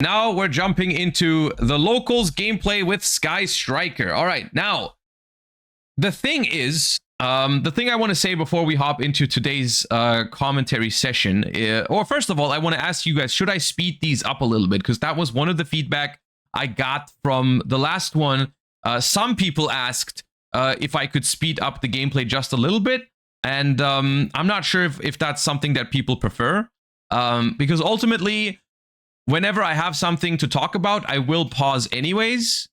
Now we're jumping into the locals gameplay with Sky Striker. All right, now the thing is, the thing I want to say before we hop into today's commentary session, or first of all, I want to ask you guys, should I speed these up a little bit? Because that was one of the feedback I got from the last one. Some people asked if I could speed up the gameplay just a little bit, and I'm not sure if that's something that people prefer, because ultimately, whenever I have something to talk about, I will pause anyways.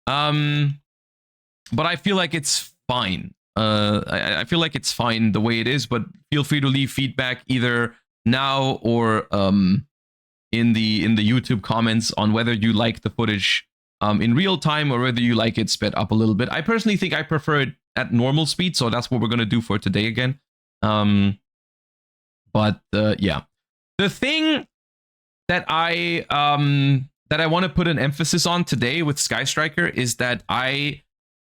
But I feel like it's fine. I feel like it's fine the way it is, but feel free to leave feedback either now or in the YouTube comments on whether you like the footage in real time or whether you like it sped up a little bit. I personally think I prefer it at normal speed, so that's what we're gonna do for today again. But yeah, the thing that I want to put an emphasis on today with Sky Striker is that I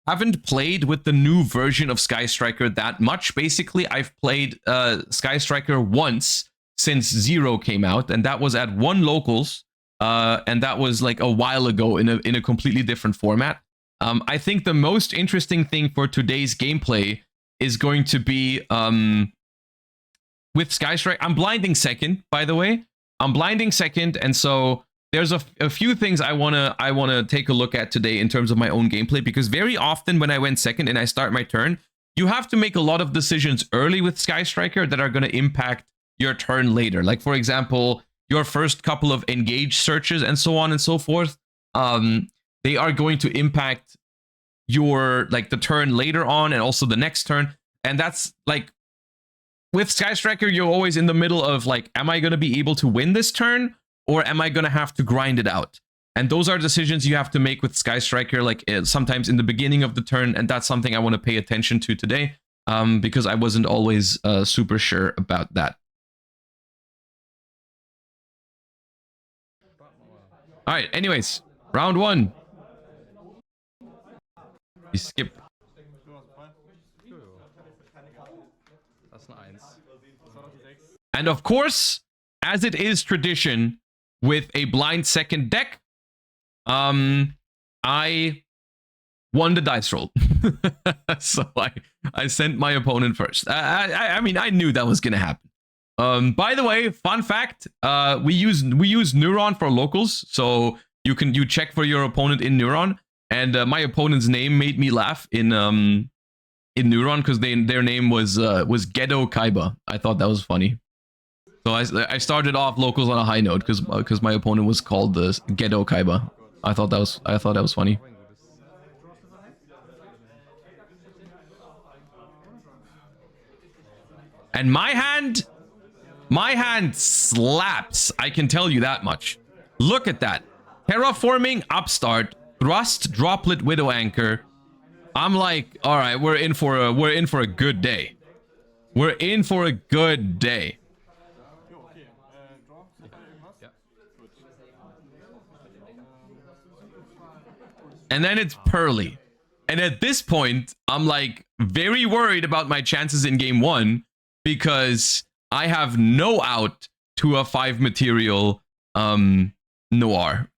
haven't played with the new version of Sky Striker that much. Basically, I've played Sky Striker once since 0 came out, and that was at 1 locals, and that was like a while ago in a completely different format. I think the most interesting thing for today's gameplay is going to be with Sky Striker. I'm blinding second, by the way. I'm blinding second, and so there's a few things I wanna take a look at today in terms of my own gameplay, because very often when I went second and I start my turn, you have to make a lot of decisions early with Sky Striker that are going to impact your turn later. Like, for example, your first couple of engage searches and so on and so forth. They are going to impact your, like, the turn later on and also the next turn. And that's like, with Sky Striker, you're always in the middle of like, am I going to be able to win this turn, or am I going to have to grind it out? And those are decisions you have to make with Sky Striker, like sometimes in the beginning of the turn. And that's something I want to pay attention to today, because I wasn't always super sure about that. All right, anyways, round 1. We skip. And of course, as it is tradition with a blind second deck, I won the dice roll. So I sent my opponent first. I mean, I knew that was gonna happen. By the way, fun fact: we use Neuron for locals, so you check for your opponent in Neuron, and my opponent's name made me laugh in Neuron because their name was Ghetto Kaiba. I thought that was funny. So I started off locals on a high note because my opponent was called the Ghetto Kaiba. I thought that was funny. And my hand slaps. I can tell you that much. Look at that. Terraforming Upstart, Thrust Droplet Widow Anchor. I'm like, all right, we're in for a good day. We're in for a good day. And then it's Pearly. And at this point, I'm like very worried about my chances in game 1 because I have no out to a 5 material Noir.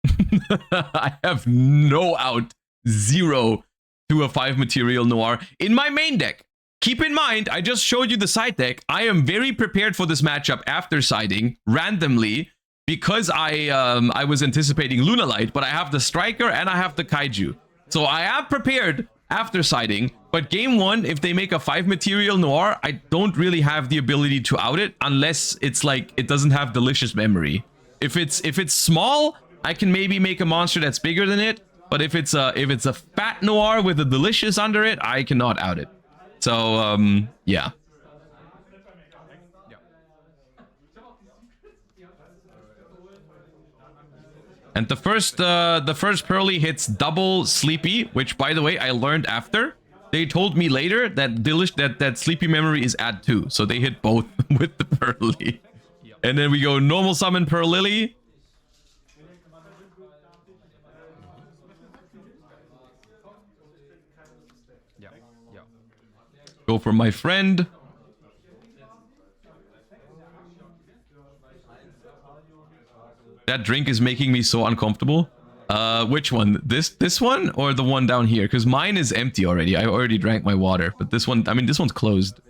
I have no out, 0 to a 5 material Noir in my main deck. Keep in mind, I just showed you the side deck. I am very prepared for this matchup after siding randomly, because I was anticipating Lunalight, but I have the Striker and I have the Kaiju. So I am prepared after siding, but game 1, if they make a 5 material Noir, I don't really have the ability to out it unless it's like it doesn't have Delicious Memory. If it's small, I can maybe make a monster that's bigger than it, but if it's a fat Noir with a Delicious under it, I cannot out it. So yeah. And the first Pearly hits double Sleepy, which, by the way, I learned after. They told me later that that Sleepy Memory is add 2, so they hit both with the Pearly. And then we go normal summon Pearl Lily. Go for my friend. That drink is making me so uncomfortable. Which one? This one or the one down here? Because mine is empty already. I already drank my water, but this one, I mean, this one's closed.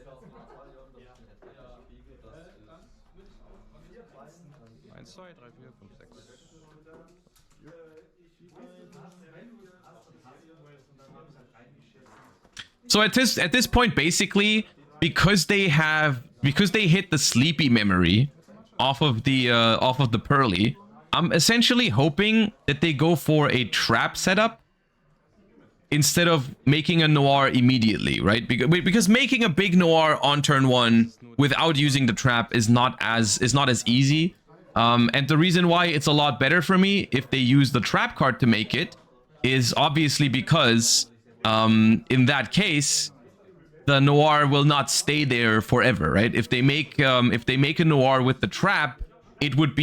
So at this point, basically, because they hit the sleepy memory off of the Pearly, I'm essentially hoping that they go for a trap setup instead of making a Noir immediately, right? Because making a big Noir on turn 1 without using the trap is not as easy. And the reason why it's a lot better for me if they use the trap card to make it is obviously because in that case the Noir will not stay there forever, right? If they make a Noir with the trap, it would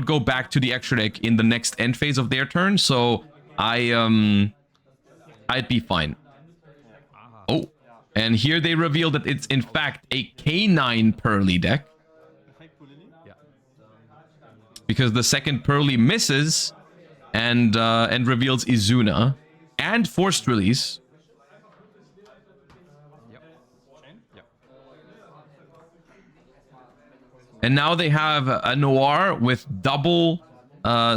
go back to the extra deck in the next end phase of their turn. So I'd be fine. Oh, and here they reveal that it's in fact a K9 Pearly deck, because the second Pearly misses and reveals Izuna and Forced Release. And now they have a Noir with double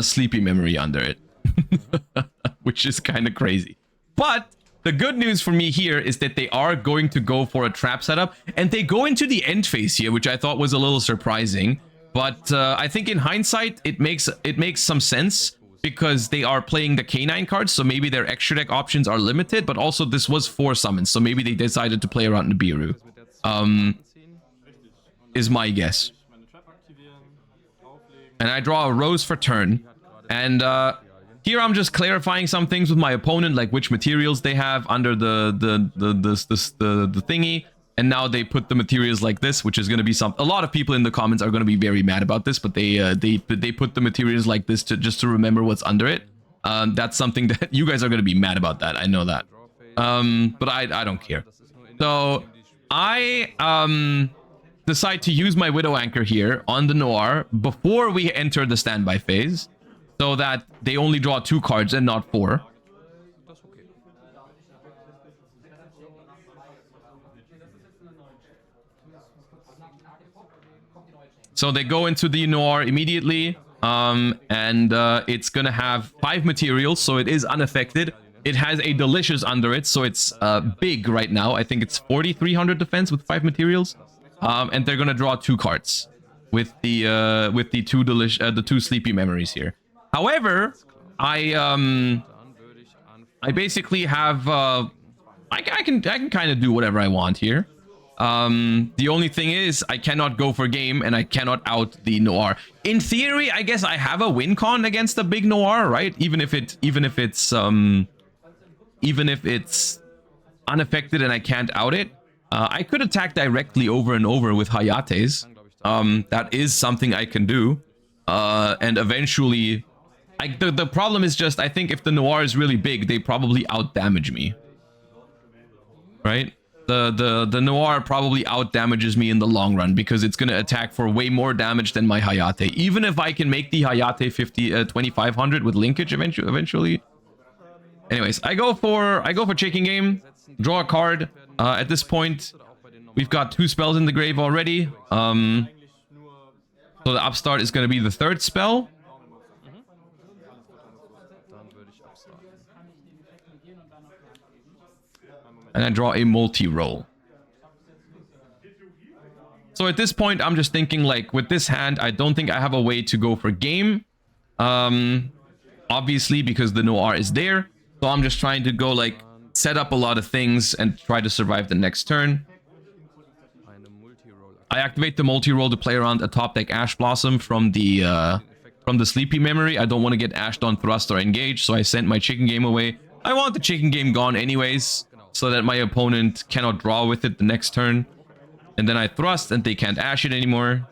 Sleepy Memory under it, which is kind of crazy. But the good news for me here is that they are going to go for a trap setup, and they go into the end phase here, which I thought was a little surprising. But I think in hindsight, it makes some sense, because they are playing the K9 cards, so maybe their extra deck options are limited, but also this was 4 summons, so maybe they decided to play around Nibiru. Is my guess. And I draw a Rose for turn. And here I'm just clarifying some things with my opponent, like which materials they have under the thingy. And now they put the materials like this, which is going to be a lot of people in the comments are going to be very mad about this, but they put the materials like this just to remember what's under it. That's something that you guys are going to be mad about that. I know that. But I don't care. So I decide to use my Widow Anchor here on the Noir before we enter the standby phase, so that they only draw 2 cards and not 4. So they go into the Noir immediately, and it's gonna have 5 materials, so it is unaffected. It has a Delicious under it, so it's big right now. I think it's 4,300 defense with 5 materials. And they're gonna draw 2 cards with the 2 Sleepy Memories here. However, I basically have I can kind of do whatever I want here. The only thing is I cannot go for game, and I cannot out the Noir. In theory, I guess I have a win con against the big Noir, right? Even if it's unaffected and I can't out it. I could attack directly over and over with Hayates. That is something I can do. And eventually... the problem is just, I think if the Noir is really big, they probably out-damage me. Right? The Noir probably out-damages me in the long run, because it's going to attack for way more damage than my Hayate. Even if I can make the Hayate 2500 with linkage eventually. Anyways, I go for Chicken Game, draw a card. At this point, we've got 2 spells in the grave already. So the upstart is going to be the 3rd spell. And I draw a multi-roll. So at this point, I'm just thinking, like, with this hand, I don't think I have a way to go for game. Obviously, because the Noir is there. So I'm just trying to go, like, set up a lot of things and try to survive the next turn. I activate the multi-roll to play around a top deck Ash Blossom from the Sleepy Memory. I don't want to get Ashed on Thrust or Engage, so I sent my Chicken Game away. I want the Chicken Game gone anyways, so that my opponent cannot draw with it the next turn. And then I Thrust, and they can't Ash it anymore.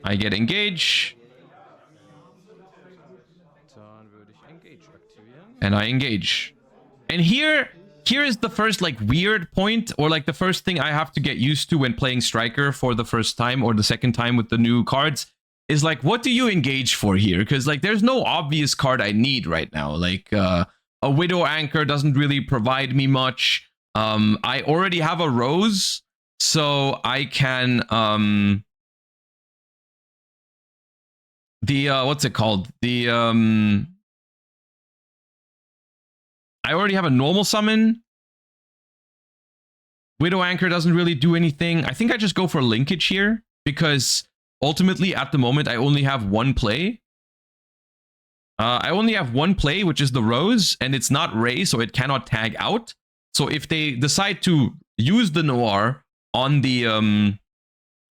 I get Engage. And I engage. And here, here is the first like weird point, or like the first thing I have to get used to when playing Striker for the first time or the second time with the new cards, is like, what do you engage for here? Because like there's no obvious card I need right now. Like a Widow Anchor doesn't really provide me much. I already have a Rose, so I can what's it called? I already have a normal summon. Widow Anchor doesn't really do anything. I think I just go for linkage here, because ultimately at the moment I only have one play. I only have one play, which is the Rose, and it's not Ray, so it cannot tag out. So if they decide to use the Noir on the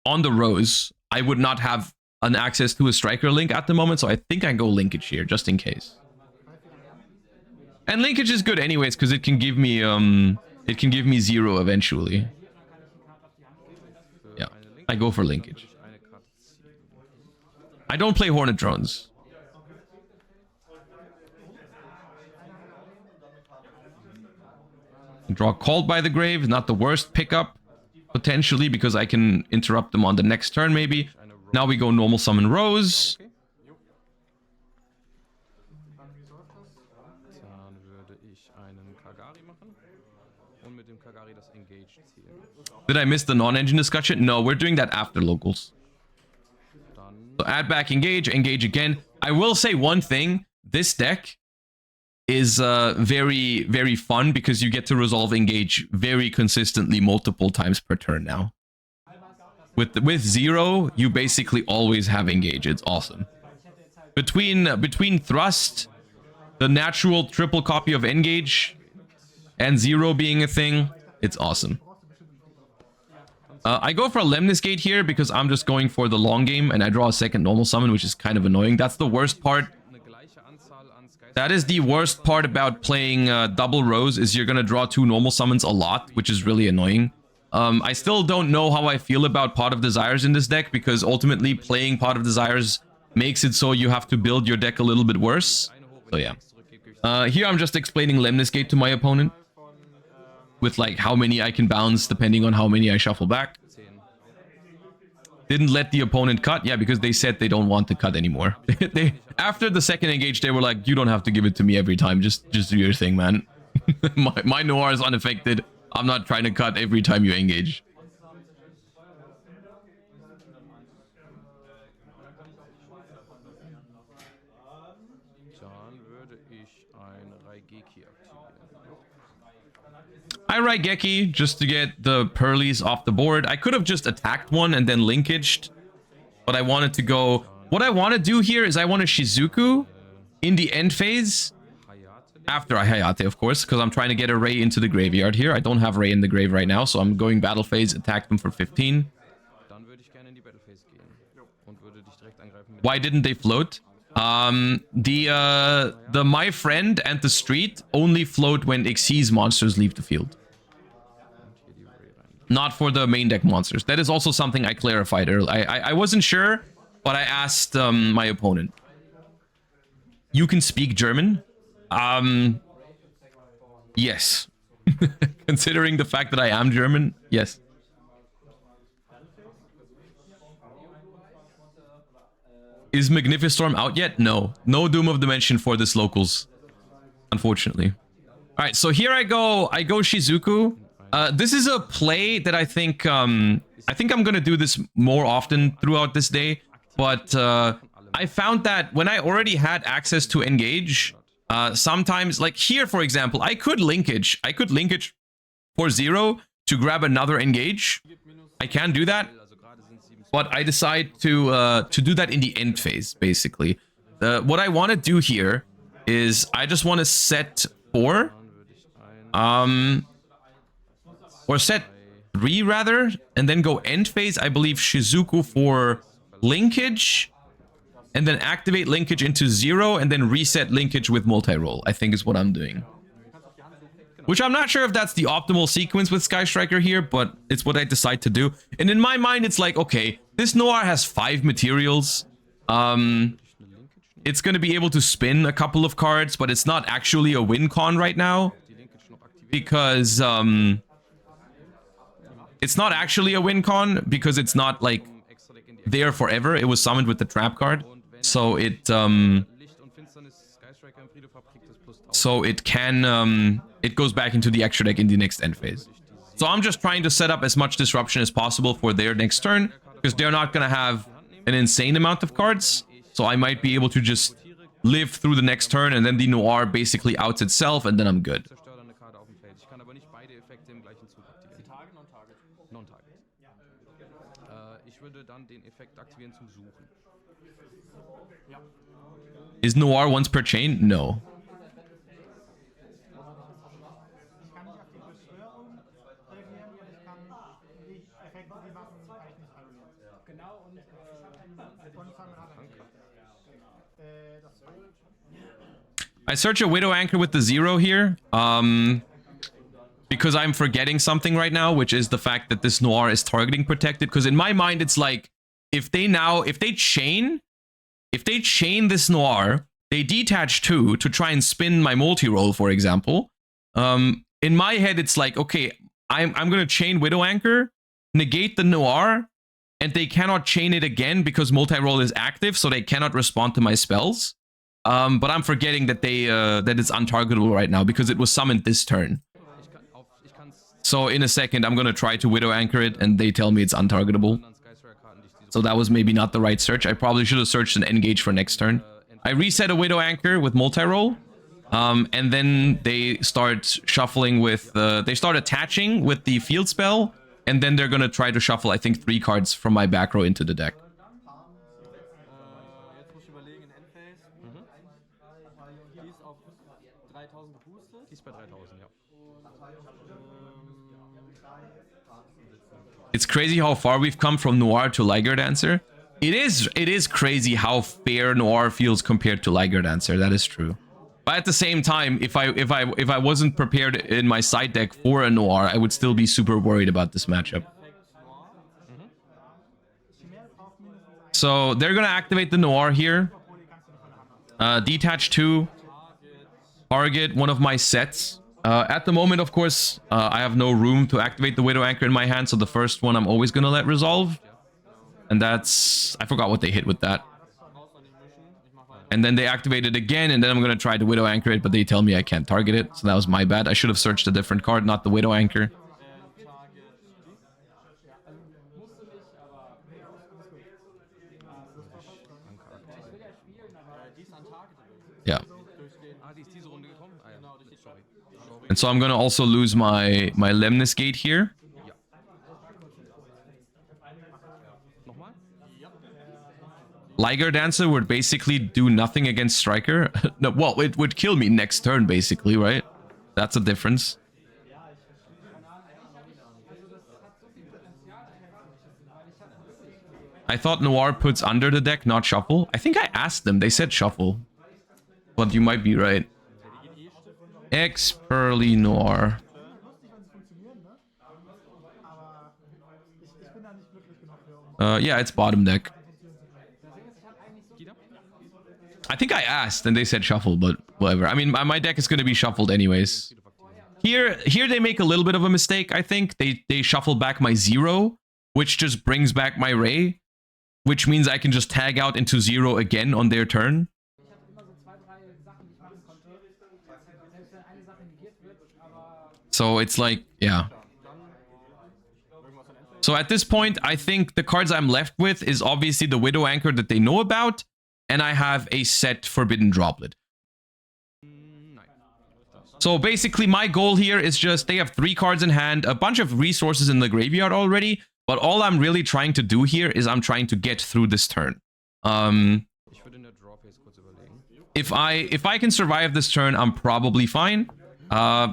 Rose, I would not have an access to a Striker link at the moment, so I think I go linkage here just in case. And linkage is good anyways, because it can give me 0 eventually. Yeah, I go for linkage. I don't play Hornet Drones. Draw Called by the Grave, not the worst pickup, potentially, because I can interrupt them on the next turn maybe. Now we go normal summon Rose. Did I miss the non-engine discussion? No, we're doing that after locals. So add back engage, engage again. I will say one thing. This deck is very, very fun because you get to resolve engage very consistently multiple times per turn now. With 0, you basically always have engage. It's awesome. Between thrust, the natural triple copy of engage, and 0 being a thing, it's awesome. I go for a Lemnis Gate here because I'm just going for the long game, and I draw a second normal summon, which is kind of annoying. That's the worst part. That is the worst part about playing double Rose, is you're going to draw 2 normal summons a lot, which is really annoying. I still don't know how I feel about Pot of Desires in this deck, because ultimately playing Pot of Desires makes it so you have to build your deck a little bit worse. So yeah. Here I'm just explaining Lemnis Gate to my opponent, with like how many I can bounce depending on how many I shuffle back. Didn't let the opponent cut. Yeah, because they said they don't want to cut anymore. After the second engage, they were like, you don't have to give it to me every time. Just do your thing, man. my Noir is unaffected. I'm not trying to cut every time you engage. I Raigeki just to get the Pearlies off the board. I could have just attacked one and then linkaged, but I wanted to go... What I want to do here is I want to Shizuku in the end phase. After I Hayate, of course, because I'm trying to get a Ray into the graveyard here. I don't have Ray in the grave right now, so I'm going battle phase, attack them for 15. Why didn't they float? The My Friend and the Street only float when Xyz monsters leave the field. Not for the main deck monsters. That is also something I clarified earlier. I wasn't sure, but I asked my opponent. You can speak German? Yes. Considering the fact that I am German, yes. Is Magnificestorm out yet? No. No Doom of Dimension for this locals, unfortunately. All right, so here I go Shizuku. This is a play that I think I'm gonna do this more often throughout this day. But I found that when I already had access to engage, sometimes, like here, for example, I could linkage for 0 to grab another engage. I can do that, but I decide to do that in the end phase, basically. What I want to do here is I just want to set 4. Or set 3 rather, and then go end phase. I believe Shizuku for linkage, and then activate linkage into 0, and then reset linkage with multi-roll, I think is what I'm doing. Which I'm not sure if that's the optimal sequence with Sky Striker here, but it's what I decide to do. And in my mind, it's like, okay, this Noir has 5 materials. It's going to be able to spin a couple of cards, but it's not actually a win con right now. because it's not actually a win con because it's not like there forever. It was summoned with the trap card, so it can it goes back into the extra deck in the next end phase. So I'm just trying to set up as much disruption as possible for their next turn because they're not gonna have an insane amount of cards. So I might be able to just live through the next turn and then the Noir basically outs itself and then I'm good. Is Noir once per chain? No. I search a Widow Anchor with the 0 here. Because I'm forgetting something right now, which is the fact that this Noir is targeting protected. Because in my mind, it's like, if they chain this Noir, they detach 2 to try and spin my multi-roll, for example. In my head, it's like, okay, I'm going to chain Widow Anchor, negate the Noir, and they cannot chain it again because multi-roll is active, so they cannot respond to my spells. But I'm forgetting that that it's untargetable right now because it was summoned this turn. So in a second, I'm going to try to Widow Anchor it, and they tell me it's untargetable. So that was maybe not the right search. I probably should have searched an Engage for next turn. I reset a Widow Anchor with multi-roll. And then they start shuffling with... they start attaching with the field spell. And then they're going to try to shuffle, I think, 3 cards from my back row into the deck. It's crazy how far we've come from Noir to Liger Dancer. It is crazy how fair Noir feels compared to Liger Dancer. That is true. But at the same time, if I wasn't prepared in my side deck for a Noir, I would still be super worried about this matchup. So they're gonna activate the Noir here. Detach 2. Target one of my sets. At the moment, of course, I have no room to activate the Widow Anchor in my hand, so the first one I'm always gonna let resolve. And that's... I forgot what they hit with that. And then they activate it again, and then I'm gonna try to Widow Anchor it, but they tell me I can't target it, so that was my bad. I should have searched a different card, not the Widow Anchor. Yeah. And so I'm gonna also lose my Lemnis Gate here. Liger Dancer would basically do nothing against Striker. No, well, it would kill me next turn, basically, right? That's a difference. I thought Noir puts under the deck, not shuffle. I think I asked them. They said shuffle. But you might be right. X-Pearly Noir. Yeah, it's bottom deck. I think I asked and they said shuffle, but whatever. I mean, my deck is going to be shuffled anyways. Here they make a little bit of a mistake, I think. They shuffle back my 0, which just brings back my Ray, which means I can just tag out into 0 again on their turn. So it's like, yeah. So at this point, I think the cards I'm left with is obviously the Widow Anchor that they know about, and I have a set Forbidden Droplet. So basically, my goal here is just, they have 3 cards in hand, a bunch of resources in the graveyard already, but all I'm really trying to do here is I'm trying to get through this turn. If I can survive this turn, I'm probably fine,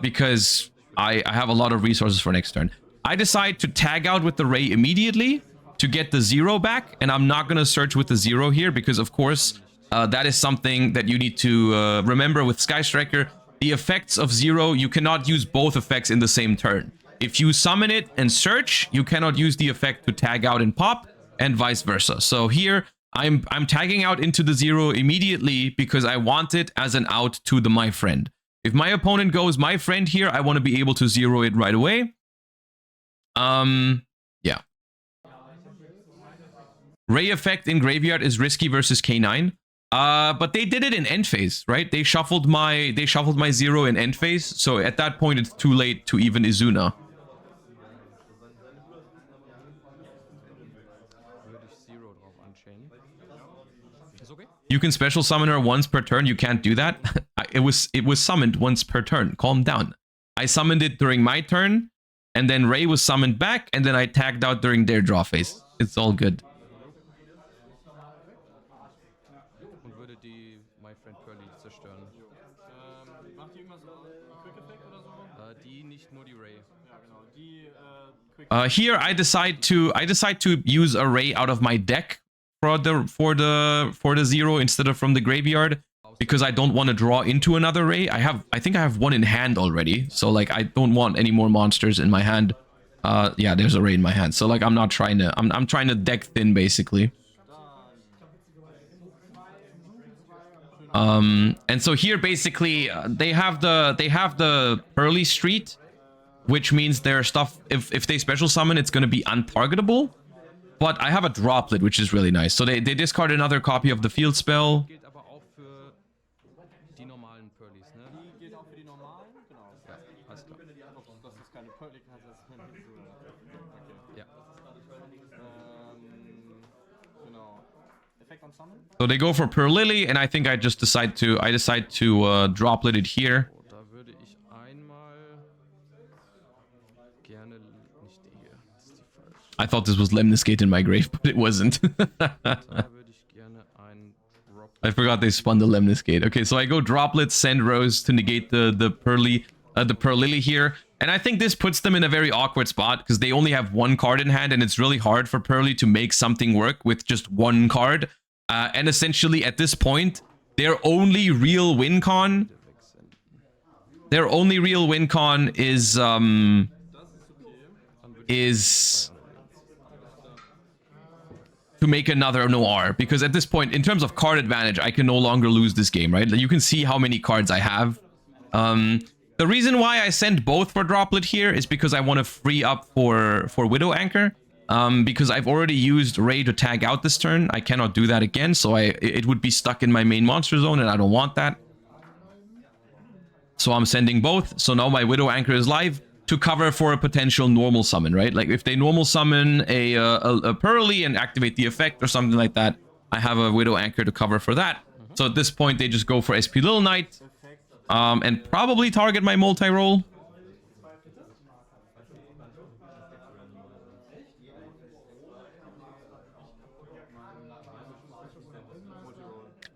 because I have a lot of resources for next turn. I decide to tag out with the Ray immediately to get the 0 back, and I'm not going to search with the 0 here because, of course, that is something that you need to remember with Sky Striker. The effects of 0, you cannot use both effects in the same turn. If you summon it and search, you cannot use the effect to tag out and pop, and vice versa. So here, I'm tagging out into the 0 immediately because I want it as an out to the my friend. If my opponent goes my friend here, I want to be able to zero it right away. Yeah. Ray effect in graveyard is risky versus K9. But they did it in end phase, right? They shuffled my zero in end phase, so at that point it's too late to even Izuna. You can special summon her once per turn. You can't do that. It was summoned once per turn. Calm down. I summoned it during my turn, and then Ray was summoned back, and then I tagged out during their draw phase. It's all good. Here I decide to use a Ray out of my deck for the zero instead of from the graveyard, because I don't want to draw into another Ray. I think I have one in hand already, so like I don't want any more monsters in my hand. Yeah, there's a Ray in my hand, so like I'm not trying to I'm trying to deck thin basically. And so here basically they have the Pearly Street, which means their stuff, if they special summon, it's going to be untargetable. But I have a droplet, which is really nice. So they discard another copy of the field spell. So they go for Pearl Lily, and I think I just decide to droplet it here. I thought this was Lemnis Gate in my grave, but it wasn't. I forgot they spun the Lemnis Gate. Okay, so I go droplet, send Rose to negate the Pearl Lily here. And I think this puts them in a very awkward spot because they only have one card in hand, and it's really hard for Pearly to make something work with just one card. And essentially at this point, their only real win con is to make another Noir, because at this point, in terms of card advantage, I can no longer lose this game, right? You can see how many cards I have. The reason why I send both for droplet here is because I want to free up for Widow Anchor. Because I've already used Ray to tag out this turn. I cannot do that again, so it would be stuck in my main monster zone, and I don't want that. So I'm sending both. So now my Widow Anchor is live to cover for a potential normal summon, right? Like if they normal summon a Pearly and activate the effect or something like that, I have a Widow Anchor to cover for that. So at this point, they just go for SP Little Knight, and probably target my multi-roll.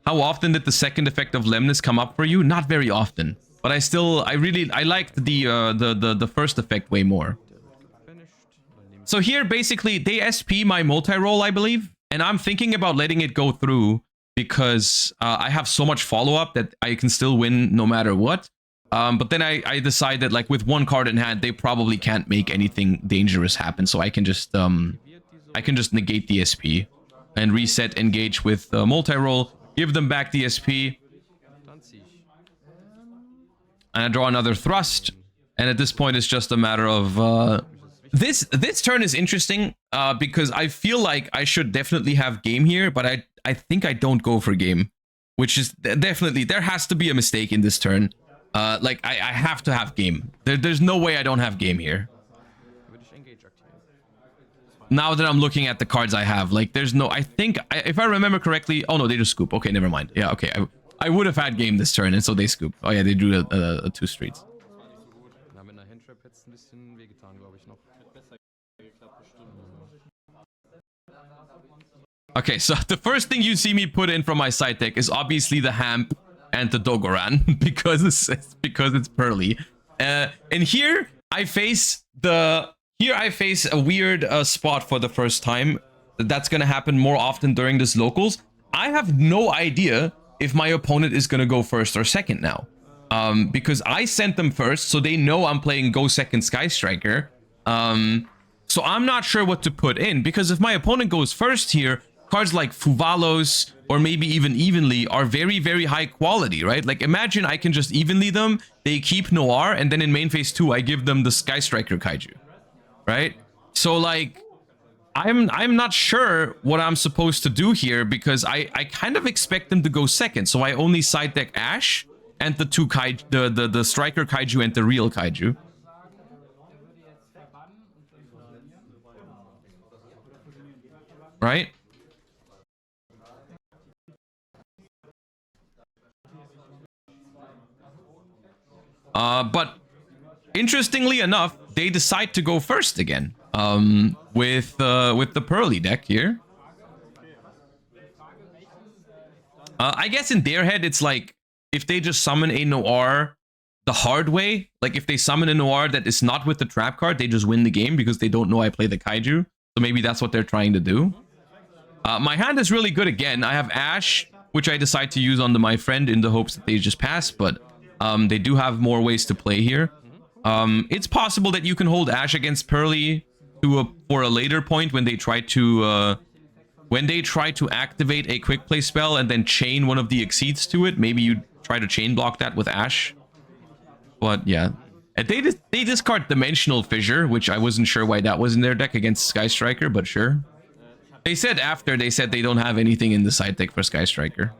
How often did the second effect of Lemnis come up for you? Not very often, but I liked the first effect way more. So here basically they SP my multi-roll, I believe, and I'm thinking about letting it go through because I have so much follow-up that I can still win no matter what. But then I decide that like with one card in hand, they probably can't make anything dangerous happen, so I can just negate the SP and reset engage with multi-roll. Give them back the SP. And I draw another thrust. And at this point, it's just a matter of... This turn is interesting because I feel like I should definitely have game here, but I think I don't go for game. Which is definitely... There has to be a mistake in this turn. Like, I have to have game. There's no way I don't have game here. Now that I'm looking at the cards I have, like, there's no... I think, if I remember correctly... Oh, no, they just scoop. Okay, never mind. Yeah, okay. I would have had game this turn, and so they scoop. Oh, yeah, they drew a two streets. Okay, so the first thing you see me put in from my side deck is obviously the Hamp and the Dogoran, because it's Pearly. And here, I face the... Here I face a weird spot for the first time. That's going to happen more often during this locals. I have no idea if my opponent is going to go first or second now. Because I sent them first, so they know I'm playing Go Second Sky Striker. So I'm not sure what to put in, because if my opponent goes first here, cards like Fuvalos or maybe even evenly, are very, very high quality, right? Like, imagine I can just evenly them, they keep Noir, and then in main phase 2, I give them the Sky Striker Kaiju, right? So, like, I'm not sure what I'm supposed to do here, because I kind of expect them to go second, so I only side deck Ash and the two Kaiju, the Striker Kaiju and the real Kaiju. Right? But interestingly enough, they decide to go first again. With the Pearly deck here. I guess in their head, it's like, if they just summon a Noir the hard way, like if they summon a Noir that is not with the trap card, they just win the game because they don't know I play the Kaiju. So maybe that's what they're trying to do. My hand is really good again. I have Ash, which I decide to use on my friend in the hopes that they just pass, but they do have more ways to play here. It's possible that you can hold Ash against Pearly for a later point when they try to activate a quick play spell and then chain one of the Exceeds to it. Maybe you try to chain block that with Ash. But yeah, and they discard Dimensional Fissure, which I wasn't sure why that was in their deck against Sky Striker, but sure. They said they don't have anything in the side deck for Sky Striker.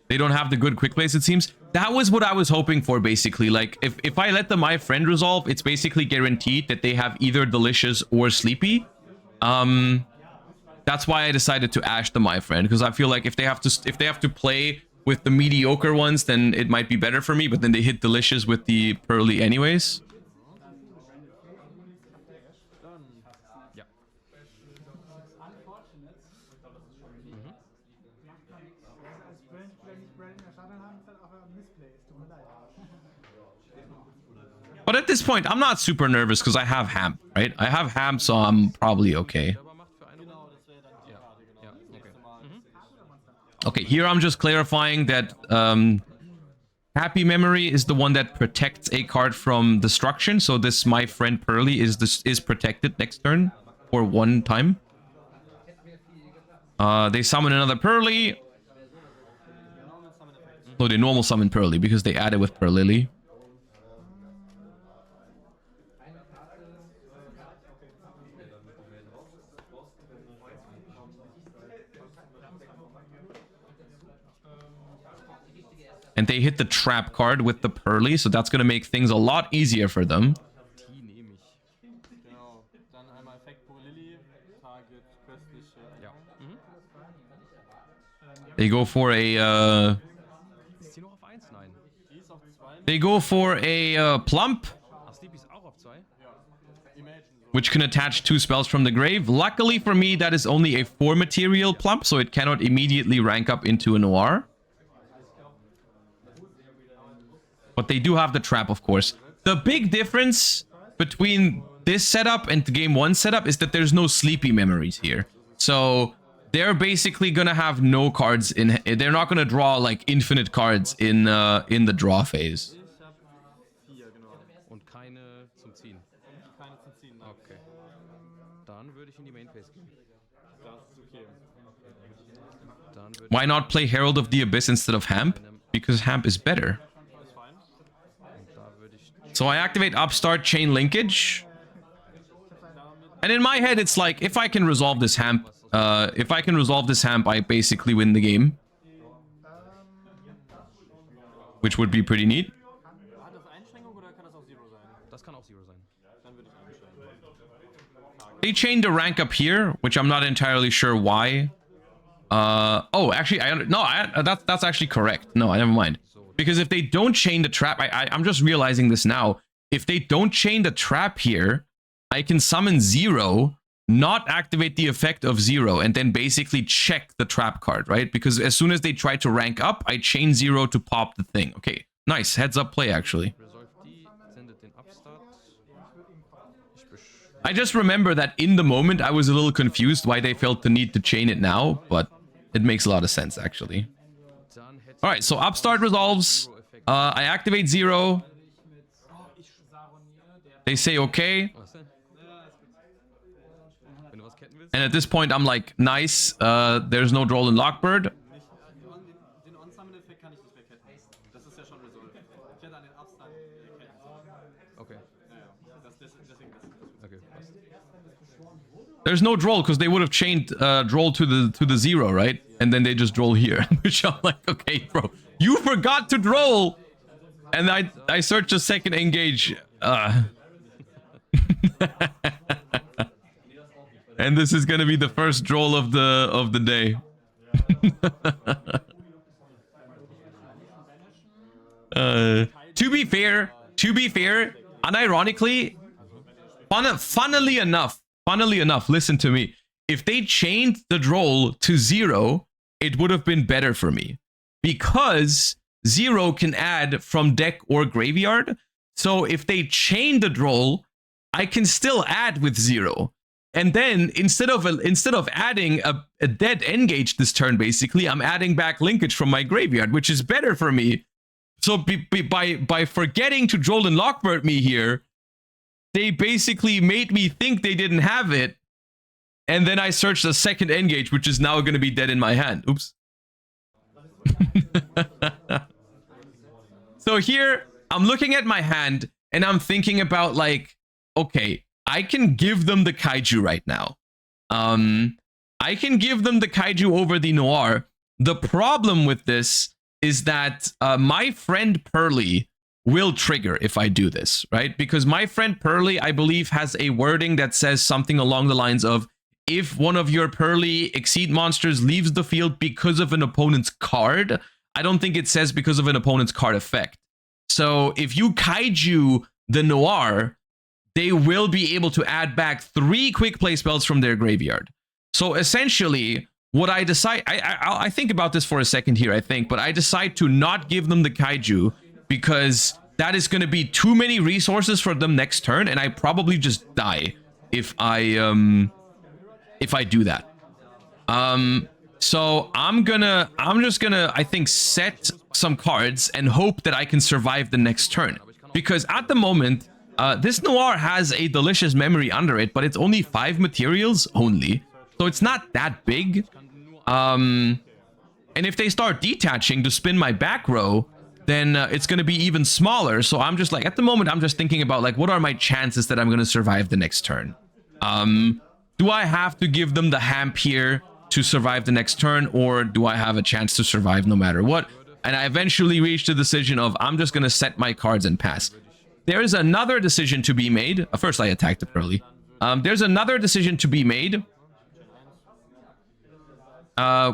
They don't have the good quick plays, it seems. That was what I was hoping for, basically. Like, if I let the My Friend resolve, it's basically guaranteed that they have either Delicious or Sleepy. That's why I decided to Ash the My Friend, because I feel like if they have to play with the mediocre ones, then it might be better for me, but then they hit Delicious with the Pearly anyways. But at this point, I'm not super nervous because I have Hamp, right? I have Hamp, so I'm probably okay. Okay, here I'm just clarifying that Happy Memory is the one that protects a card from destruction. So this My Friend Pearly is protected next turn for one time. They summon another Pearly. No, they normal summon Pearly because they added with Pearlily. And they hit the trap card with the Pearly, so that's going to make things a lot easier for them. They go for a Plump, which can attach 2 spells from the grave. Luckily for me, that is only a 4 material Plump, so it cannot immediately rank up into a Noir. But they do have the trap, of course. The big difference between this setup and the game 1 setup is that there's no Sleepy Memories here. So they're basically gonna have no cards in. They're not gonna draw like infinite cards in the draw phase. Why not play Herald of the Abyss instead of Hamp? Because Hamp is better. So I activate Upstart, Chain Linkage. And in my head, it's like, if I can resolve this Hamp, I basically win the game. Which would be pretty neat. They chained a rank up here, which I'm not entirely sure why. Oh, actually, that's actually correct. No, never mind. Because if they don't chain the trap, I'm just realizing this now. If they don't chain the trap here, I can summon 0, not activate the effect of 0, and then basically check the trap card, right? Because as soon as they try to rank up, I chain 0 to pop the thing. Okay, nice. Heads up play, actually. I just remember that in the moment, I was a little confused why they felt the need to chain it now, but it makes a lot of sense, actually. All right, so Upstart resolves. I activate 0. They say okay. And at this point, I'm like, nice. There's no Droll and Lockbird. There's no Droll because they would have chained Droll to the 0, right? And then they just Droll here. Which I'm like, okay, bro. You forgot to Droll! And I searched a second engage. And this is gonna be the first Droll of the day. To be fair, unironically, funnily enough, listen to me. If they chained the Droll to 0, it would have been better for me. Because 0 can add from deck or graveyard. So if they chain the Droll, I can still add with 0. And then instead of adding a dead engage this turn, basically, I'm adding back linkage from my graveyard, which is better for me. So by forgetting to Droll and Lockbird me here, they basically made me think they didn't have it. And then I searched a second engage, which is now going to be dead in my hand. Oops. So here, I'm looking at my hand, and I'm thinking about, like, okay, I can give them the Kaiju right now. I can give them the Kaiju over the Noir. The problem with this is that my friend Pearly will trigger if I do this, right? Because my friend Pearly, I believe, has a wording that says something along the lines of, if one of your Pearly Exceed monsters leaves the field because of an opponent's card. I don't think it says because of an opponent's card effect. So if you Kaiju the Noir, they will be able to add back 3 quick play spells from their graveyard. So essentially, what I decide, I think about this for a second here, I think, but I decide to not give them the Kaiju because that is going to be too many resources for them next turn, and I probably just die if I do that. So I'm just gonna, I think, set some cards and hope that I can survive the next turn. Because at the moment, this Noir has a delicious memory under it, but it's only 5 materials only. So it's not that big. And if they start detaching to spin my back row, then it's going to be even smaller. So I'm just like, at the moment, I'm just thinking about, like, what are my chances that I'm going to survive the next turn? Do I have to give them the Hamp here to survive the next turn, or do I have a chance to survive no matter what? And I eventually reached the decision of, I'm just going to set my cards and pass. There is another decision to be made. First, I attacked it early. There's another decision to be made,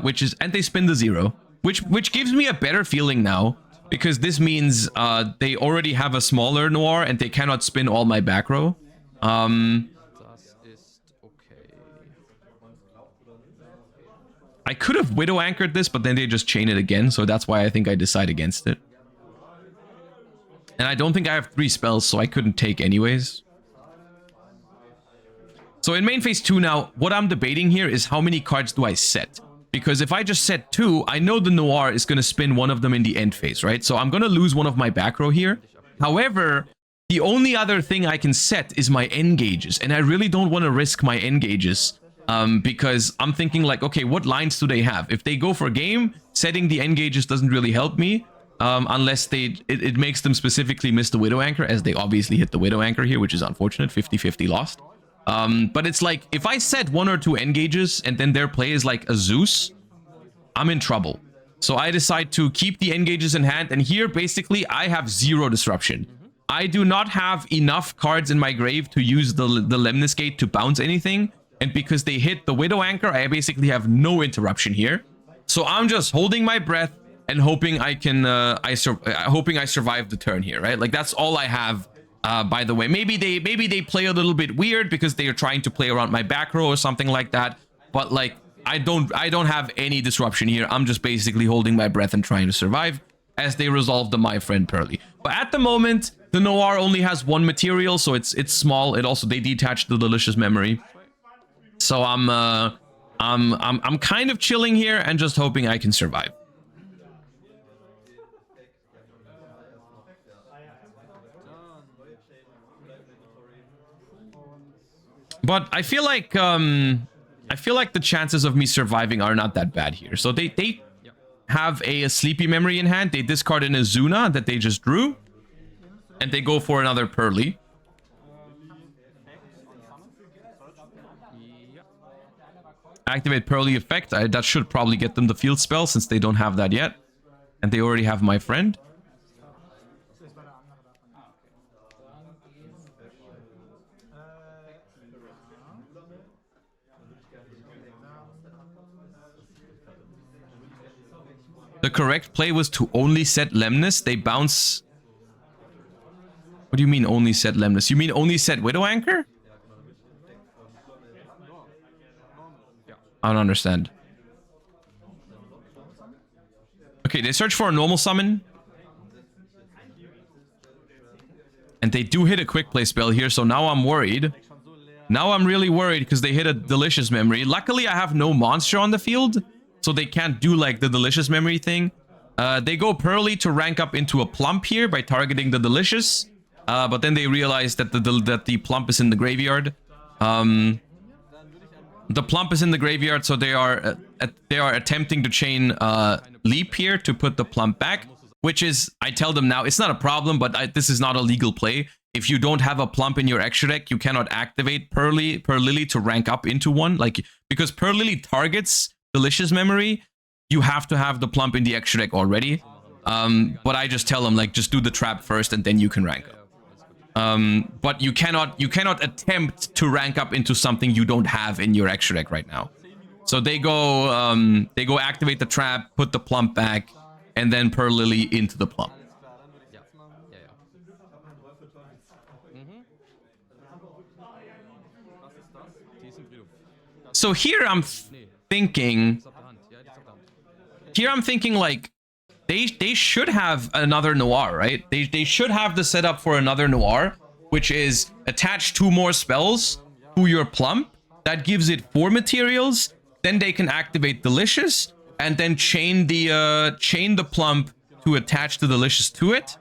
which is, and they spin the 0, which gives me a better feeling now, because this means they already have a smaller Noir and they cannot spin all my back row. I could have Widow Anchored this, but then they just chain it again, so that's why I think I decide against it. And I don't think I have 3 spells, so I couldn't take anyways. So in main phase 2 now, what I'm debating here is how many cards do I set? Because if I just set 2, I know the Noir is going to spin one of them in the end phase, right? So I'm going to lose one of my back row here. However, the only other thing I can set is my engages, and I really don't want to risk my engages. Because I'm thinking, like, okay, what lines do they have? If they go for game, setting the engages doesn't really help me. Unless it makes them specifically miss the Widow Anchor, as they obviously hit the Widow Anchor here, which is unfortunate. 50-50 lost. But it's like, if I set 1 or 2 engages and then their play is like a Zeus, I'm in trouble. So I decide to keep the engages in hand, and here basically I have 0 disruption. I do not have enough cards in my grave to use the Lemnis Gate to bounce anything. And because they hit the Widow Anchor, I basically have no interruption here. So I'm just holding my breath and hoping I can, hoping I survive the turn here, right? Like, that's all I have. By the way, maybe they play a little bit weird because they are trying to play around my back row or something like that. But like, I don't have any disruption here. I'm just basically holding my breath and trying to survive as they resolve the My Friend Pearly. But at the moment, the Noir only has 1 material, so it's small. It also, they detached the Delicious Memory. So I'm kind of chilling here and just hoping I can survive. But I feel like the chances of me surviving are not that bad here. So they have a sleepy memory in hand. They discard an Azuna that they just drew, and they go for another Pearly. Activate Pearly effect. That should probably get them the field spell since they don't have that yet, and they already have my friend. The correct play was to only set Lemnis. They bounce. What do you mean only set Lemnis? You mean only set Widow Anchor? I don't understand. Okay, they search for a normal summon. And they do hit a quick play spell here, so now I'm worried. Now I'm really worried because they hit a Delicious Memory. Luckily, I have no monster on the field, so they can't do like the Delicious Memory thing. They go Pearly to rank up into a Plump here by targeting the Delicious. But then they realize that the Plump is in the graveyard. The Plump is in the graveyard, so they are attempting to chain Leap here to put the Plump back. Which is, I tell them now, it's not a problem, but this is not a legal play. If you don't have a Plump in your extra deck, you cannot activate Lily to rank up into one. Like, because Lily targets Delicious Memory, you have to have the Plump in the extra deck already. But I just tell them, like, just do the trap first and then you can rank up. But you cannot attempt to rank up into something you don't have in your extra deck right now. So they go activate the trap, put the Plump back, and then Lily into the Plump. So here I'm thinking like they should have another Noir, right? They should have the setup for another Noir, which is attach 2 more spells to your Plump. That gives it 4 materials. Then they can activate Delicious and then chain the Plump to attach the Delicious to it.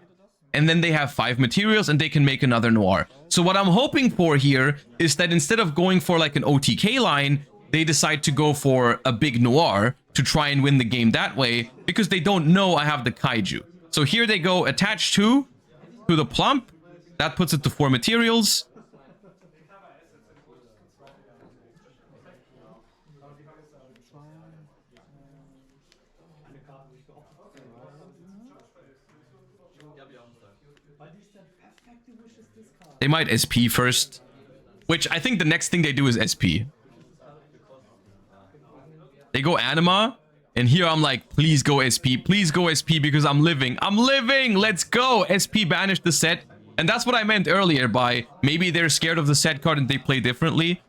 And then they have 5 materials and they can make another Noir. So what I'm hoping for here is that instead of going for like an OTK line, they decide to go for a big Noir to try and win the game that way, because they don't know I have the Kaiju. So here they go, attach 2 to the Plump. That puts it to 4 materials. They might SP first, which I think the next thing they do is SP. They go Anima, and here I'm like, please go SP, because I'm living, let's go. SP banished the set, and that's what I meant earlier by maybe they're scared of the set card and they play differently.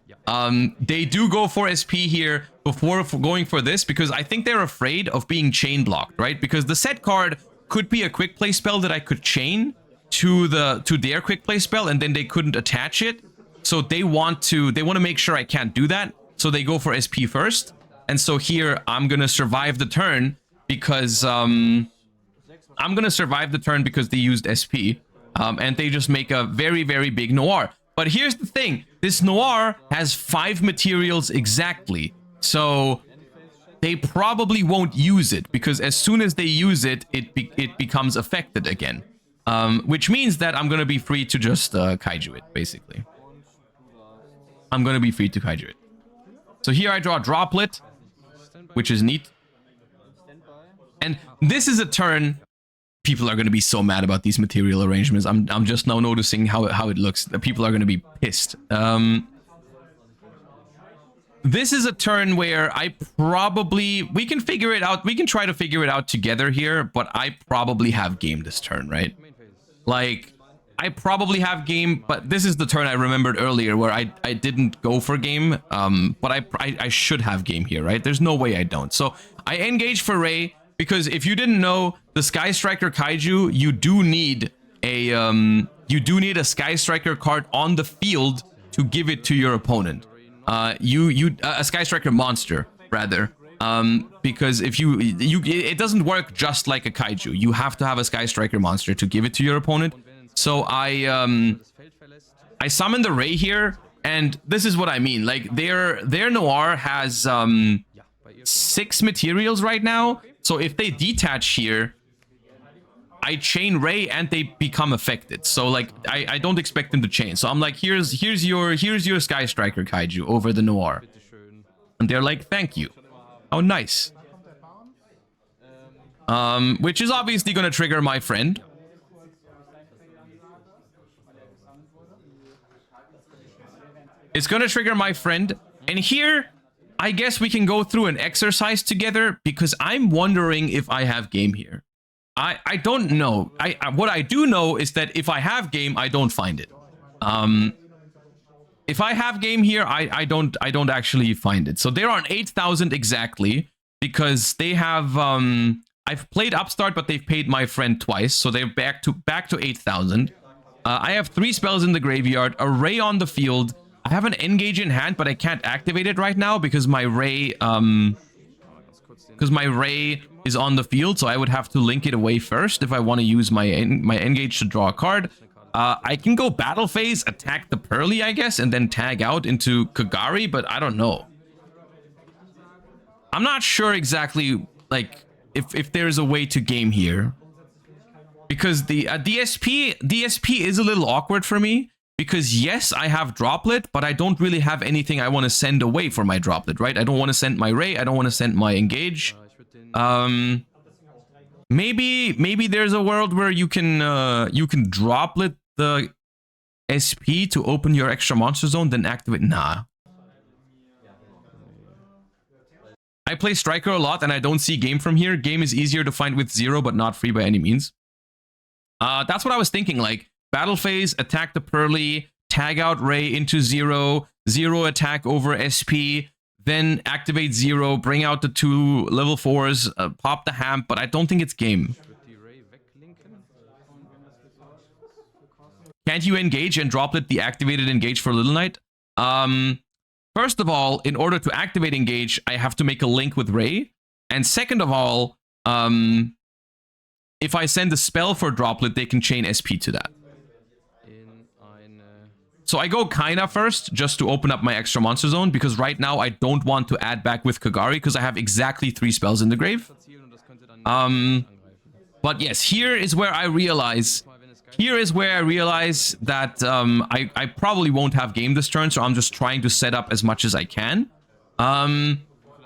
They do go for SP here before going for this, because I think they're afraid of being chain blocked, right? Because the set card could be a quick play spell that I could chain to their quick play spell, and then they couldn't attach it. So they want to make sure I can't do that. So they go for SP first. And so here I'm gonna survive the turn because they used SP, and they just make a very, very big Noir. But here's the thing: this Noir has 5 materials exactly, so they probably won't use it, because as soon as they use it, it becomes affected again. Which means that I'm gonna be free to just Kaiju it, basically. I'm gonna be free to Kaiju it. So here I draw a Droplet, which is neat. And this is a turn. People are going to be so mad about these material arrangements. I'm just now noticing how it looks. People are going to be pissed. This is a turn where we can figure it out. We can try to figure it out together here, but I probably have game this turn, right? Like, I probably have game, but this is the turn I remembered earlier where I didn't go for game, but I should have game here, right? There's no way I don't. So I engage for Ray, because if you didn't know, the Sky Striker Kaiju, you do need a Sky Striker card on the field to give it to your opponent. A Sky Striker monster, rather. Because if it doesn't work just like a Kaiju. You have to have a Sky Striker monster to give it to your opponent. So I summon the Ray here, And this is what I mean. Like their Noir has 6 materials right now. So if they detach here, I chain Ray and they become affected. So like I don't expect them to chain. So I'm like, here's your Sky Striker Kaiju over the Noir. And they're like, thank you. Oh, nice. Which is obviously gonna trigger my friend. It's gonna trigger my friend. And here, I guess we can go through an exercise together because I'm wondering if I have game here. I don't know. What I do know is that if I have game, I don't find it. If I have game here, I don't actually find it. So they're on 8,000 exactly because they have I've played Upstart, but they've paid my friend twice, so they're back to 8,000. I have 3 spells in the graveyard, a Ray on the field. I have an Engage in hand, but I can't activate it right now because my Ray is on the field, so I would have to link it away first if I want to use my Engage to draw a card. I can go Battle Phase, attack the Pearly, I guess, and then tag out into Kagari, but I don't know. I'm not sure exactly, like, if there's a way to game here. Because the DSP is a little awkward for me. Because yes, I have Droplet, but I don't really have anything I want to send away for my Droplet, right? I don't want to send my Ray, I don't want to send my Engage. Maybe there's a world where you can Droplet the SP to open your extra monster zone, then activate. Nah. I play Striker a lot and I don't see game from here. Game is easier to find with 0, but not free by any means. That's what I was thinking, like, Battle Phase, attack the Pearly, tag out Ray into 0, 0 attack over SP, then activate 0, bring out the 2 level 4s, pop the Hamp, but I don't think it's game. Can't you engage and droplet the activated engage for Little Knight? First of all, in order to activate engage, I have to make a link with Ray. And second of all, if I send a spell for droplet, they can chain SP to that. So I go Kaina first, just to open up my extra monster zone, because right now I don't want to add back with Kagari, because I have exactly 3 spells in the grave. But yes, here is where I realize that I probably won't have game this turn, so I'm just trying to set up as much as I can.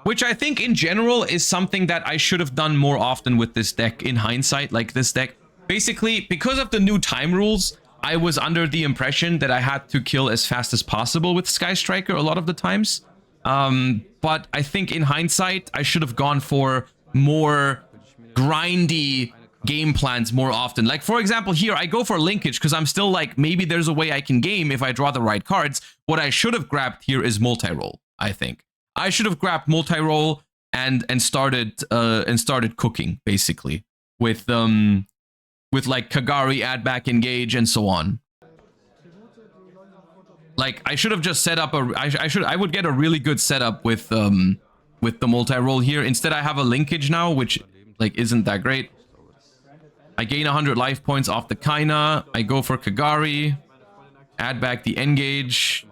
Which I think in general is something that I should have done more often with this deck in hindsight. Like this deck, basically, because of the new time rules, I was under the impression that I had to kill as fast as possible with Sky Striker a lot of the times. But I think in hindsight, I should have gone for more grindy game plans more often. Like, for example, here, I go for linkage because I'm still like, maybe there's a way I can game if I draw the right cards. What I should have grabbed here is multi-roll, I think. I should have grabbed multi-roll and started cooking, basically, with like Kagari, add back engage, and so on. Like, I should have just set up a I would get a really good setup with the multi-roll here. Instead, I have a linkage now, which like isn't that great. I gain 100 life points off the Kaina. I go for Kagari, add back the engage.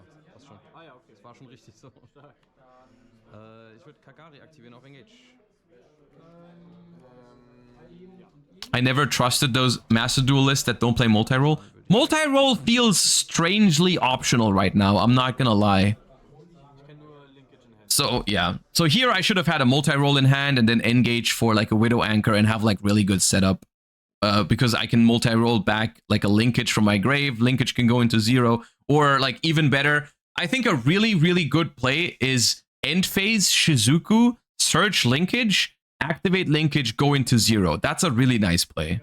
I never trusted those Master Duelists that don't play multi-roll. Multi-roll feels strangely optional right now, I'm not gonna lie. So, yeah. So here I should have had a multi-roll in hand and then engage for like a Widow Anchor and have like really good setup. Because I can multi-roll back like a linkage from my grave. Linkage can go into 0. Or like even better, I think a really, really good play is end phase Shizuku, search linkage, activate linkage, go into 0. That's a really nice play.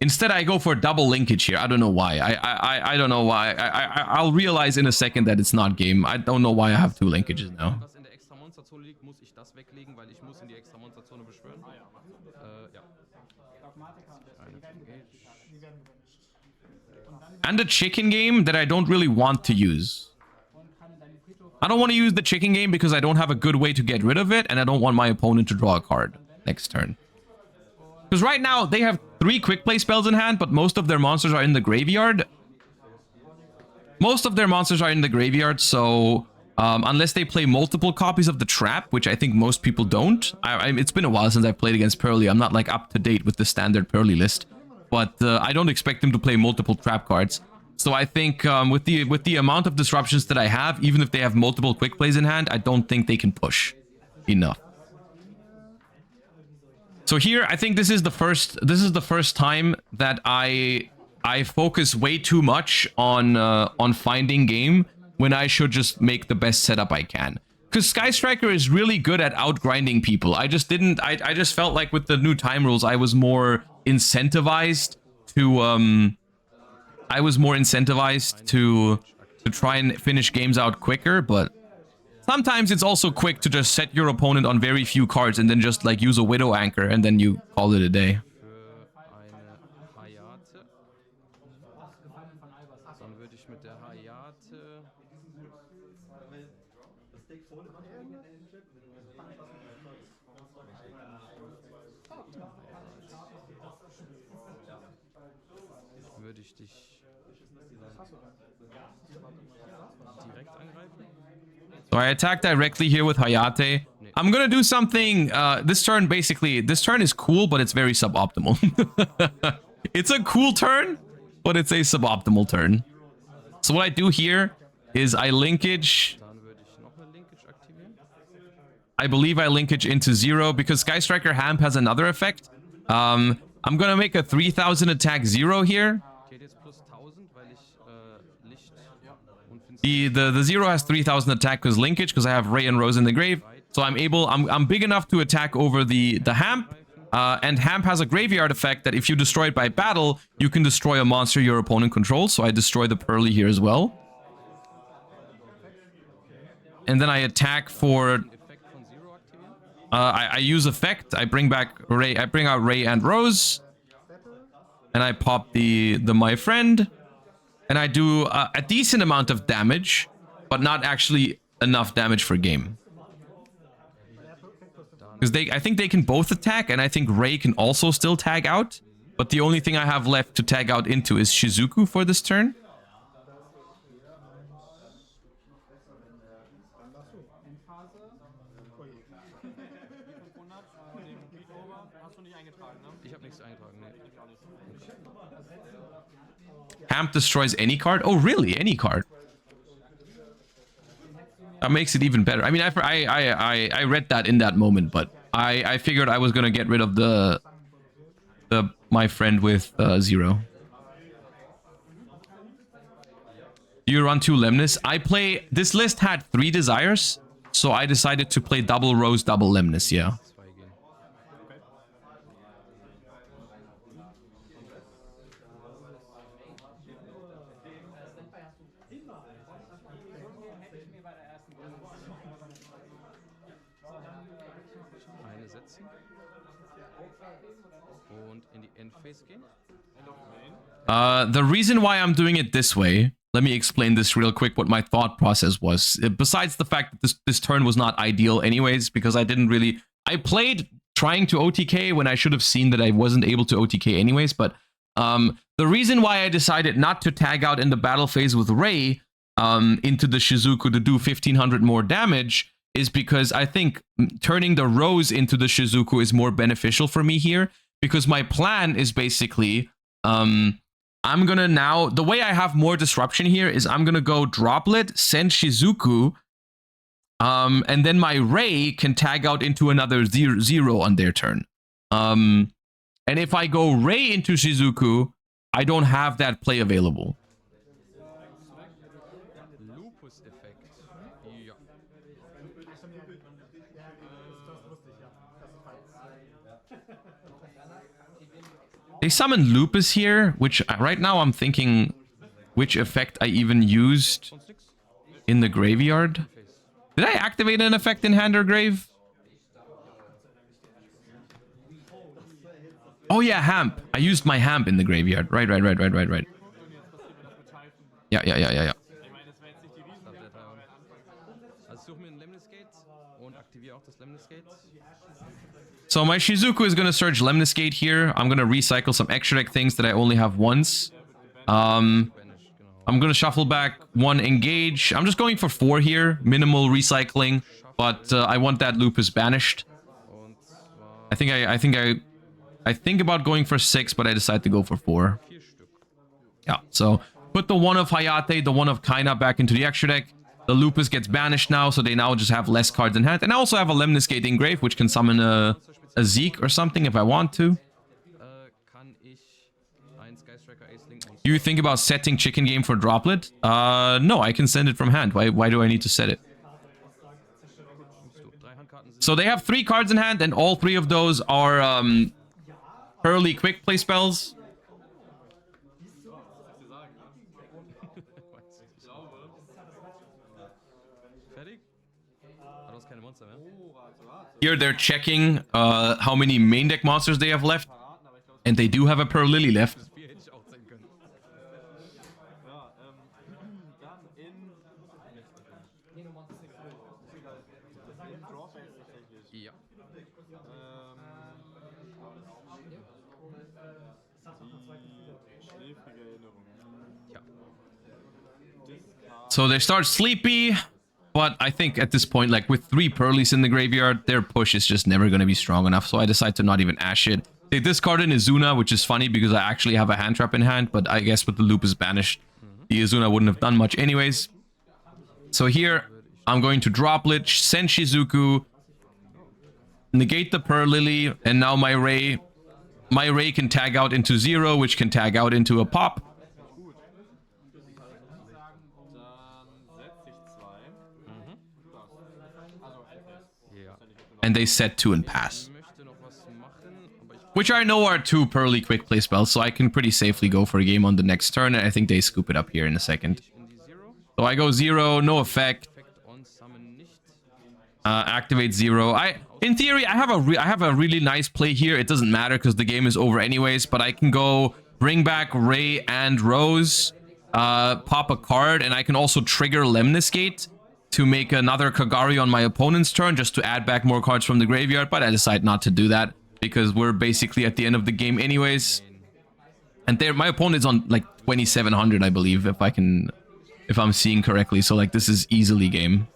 Instead, I go for double linkage here. I don't know why. I don't know why. I'll realize in a second that it's not game. I don't know why I have 2 linkages now. And a chicken game that I don't really want to use. I don't want to use the chicken game because I don't have a good way to get rid of it, and I don't want my opponent to draw a card next turn. Because right now, they have 3 quick play spells in hand, but most of their monsters are in the graveyard. Most of their monsters are in the graveyard, so unless they play multiple copies of the trap, which I think most people don't. It's been a while since I've played against Pearly. I'm not like up to date with the standard Pearly list, but I don't expect them to play multiple trap cards. So I think with the amount of disruptions that I have, even if they have multiple quick plays in hand, I don't think they can push enough. So here, I think this is the first time that I focus way too much on finding game when I should just make the best setup I can. Because Sky Striker is really good at outgrinding people. I just felt like with the new time rules, I was more incentivized to try and finish games out quicker, but sometimes it's also quick to just set your opponent on very few cards and then just like use a Widow Anchor and then you call it a day. So I attack directly here with Hayate. I'm gonna do something, this turn is cool, but it's very suboptimal. It's a cool turn, but it's a suboptimal turn. So what I do here is I linkage. I believe I linkage into 0 because Sky Striker Hamp has another effect. I'm gonna make a 3000 attack 0 here. The 0 has 3000 attack because linkage, because I have Ray and Rose in the grave. So I'm big enough to attack over the Hamp. And Hamp has a graveyard effect that if you destroy it by battle, you can destroy a monster your opponent controls. So I destroy the Pearly here as well. And then I attack for... I use effect. I bring back Ray. I bring out Ray and Rose. And I pop the My Friend. And I do a decent amount of damage, but not actually enough damage for game. Because I think they can both attack, and I think Ray can also still tag out. But the only thing I have left to tag out into is Shizuku for this turn. Hamp destroys any card? Oh, really? Any card? That makes it even better. I mean, I read that in that moment, but I figured I was gonna get rid of the My Friend with 0. Do you run 2 Lemnis? This list had 3 desires, so I decided to play double Rose, double Lemnis, yeah. The reason why I'm doing it this way, let me explain this real quick, what my thought process was. Besides the fact that this turn was not ideal anyways, because I played trying to OTK when I should have seen that I wasn't able to OTK anyways, but the reason why I decided not to tag out in the battle phase with Ray into the Shizuku to do 1500 more damage is because I think turning the Rose into the Shizuku is more beneficial for me here, because my plan is basically... I'm gonna now, the way I have more disruption here is I'm gonna go Droplet, send Shizuku, and then my Ray can tag out into another 0 on their turn. And if I go Ray into Shizuku, I don't have that play available. They summon Lupus here, which right now I'm thinking which effect I even used in the graveyard. Did I activate an effect in hand or grave? Oh yeah, Hamp. I used my Hamp in the graveyard. Right. Yeah. So my Shizuku is going to search Lemniscate here. I'm going to recycle some extra deck things that I only have once. I'm going to shuffle back 1 engage. I'm just going for 4 here. Minimal recycling. But I want that Lupus banished. I think about going for 6, but I decide to go for 4. Yeah, so put the 1 of Hayate, the 1 of Kaina back into the extra deck. The Lupus gets banished now, so they now just have less cards in hand. And I also have a Lemniscate Engrave, which can summon a Zeke or something if I want to. Do you think about setting Chicken Game for Droplet? No, I can send it from hand. Why do I need to set it? So they have 3 cards in hand, and all 3 of those are Pearly quick play spells. Here they're checking how many main deck monsters they have left. And they do have a Pearl Lily left. So they start sleepy. But I think at this point, like with 3 Pearlies in the graveyard, their push is just never going to be strong enough. So I decide to not even ash it. They discard an Izuna, which is funny because I actually have a hand trap in hand. But I guess with the Lupus banished, the Izuna wouldn't have done much anyways. So here, I'm going to Droplet, send Shizuku, negate the Pearl Lily, and now my Ray can tag out into 0, which can tag out into a pop. And they set 2 and pass. Which I know are 2 Pearly quick play spells, so I can pretty safely go for a game on the next turn, and I think they scoop it up here in a second. So I go 0, no effect. Activate 0. In theory, I have a really nice play here. It doesn't matter because the game is over anyways, but I can go bring back Ray and Rose, pop a card, and I can also trigger Lemniscate to make another Kagari on my opponent's turn just to add back more cards from the graveyard, but I decide not to do that because we're basically at the end of the game anyways. And my opponent's on like 2700, I believe, if I'm seeing correctly. So like this is easily game.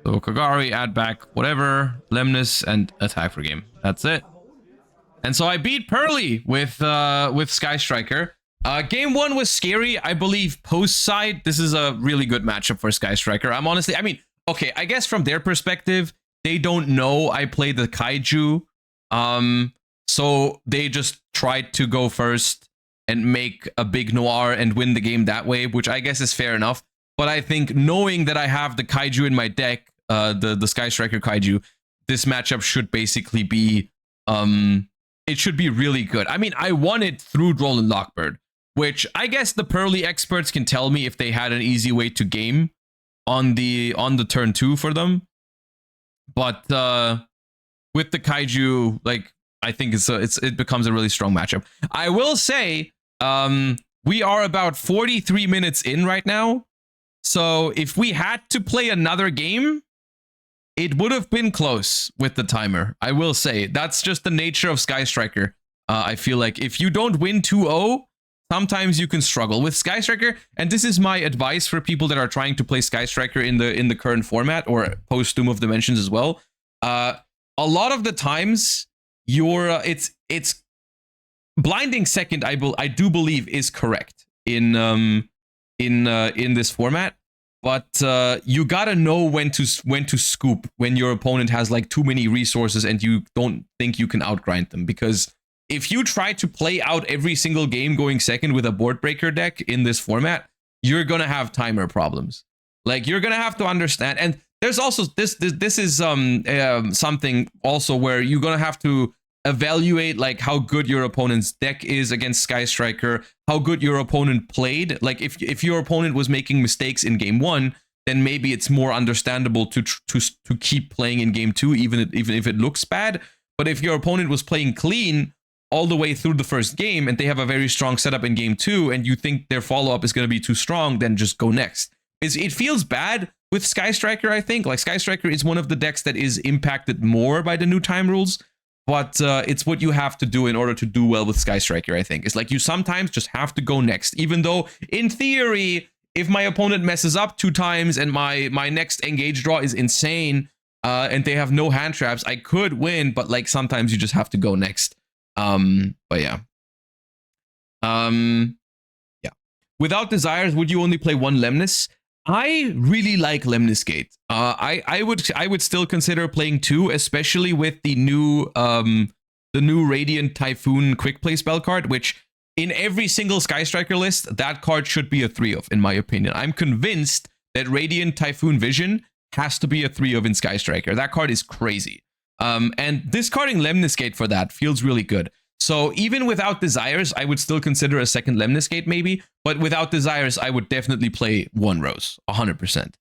So Kagari, add back whatever, Lemnis, and attack for game. That's it. And so I beat Pearly with Sky Striker. Game 1 was scary. I believe post side, this is a really good matchup for Sky Striker. Okay, I guess from their perspective, they don't know I play the Kaiju. So they just tried to go first and make a big Noir and win the game that way, which I guess is fair enough. But I think knowing that I have the Kaiju in my deck, the Sky Striker Kaiju, this matchup should basically be, it should be really good. I mean, I won it through Roland Lockbird, which I guess the Pearly experts can tell me if they had an easy way to game on the turn 2 for them. But with the Kaiju, like, I think it becomes a really strong matchup. I will say, we are about 43 minutes in right now. So if we had to play another game, it would have been close with the timer. I will say that's just the nature of Sky Striker. I feel like if you don't win 2-0, sometimes you can struggle with Sky Striker. And this is my advice for people that are trying to play Sky Striker in the current format or post Doom of Dimensions as well. A lot of the times, it's blinding second. I do believe is correct in this format, but you gotta know when to scoop when your opponent has like too many resources and you don't think you can outgrind them. Because if you try to play out every single game going second with a board breaker deck in this format, you're gonna have timer problems. Like, you're gonna have to understand. And there's also this is something also where you're gonna have to evaluate like how good your opponent's deck is against Sky Striker, how good your opponent played. Like if your opponent was making mistakes in game 1, then maybe it's more understandable to keep playing in game 2, even if it looks bad. But if your opponent was playing clean all the way through the first game and they have a very strong setup in game 2 and you think their follow-up is going to be too strong, then just go next. It feels bad with Sky Striker, I think. Like, Sky Striker is one of the decks that is impacted more by the new time rules, but it's what you have to do in order to do well with Sky Striker, I think. It's like you sometimes just have to go next, even though in theory, if my opponent messes up 2 times and my next engage draw is insane and they have no hand traps, I could win, but like sometimes you just have to go next. But yeah. Yeah. Without Desires, would you only play one Lemnis? I really like Lemnis Gate. I would still consider playing 2, especially with the new Radiant Typhoon quick play spell card, which in every single Sky Striker list, that card should be a 3 of, in my opinion. I'm convinced that Radiant Typhoon Vision has to be a 3 of in Sky Striker. That card is crazy. And discarding Lemnis Gate for that feels really good. So even without Desires, I would still consider a second Lemnis Gate maybe, but without Desires, I would definitely play 1 Rose, 100%.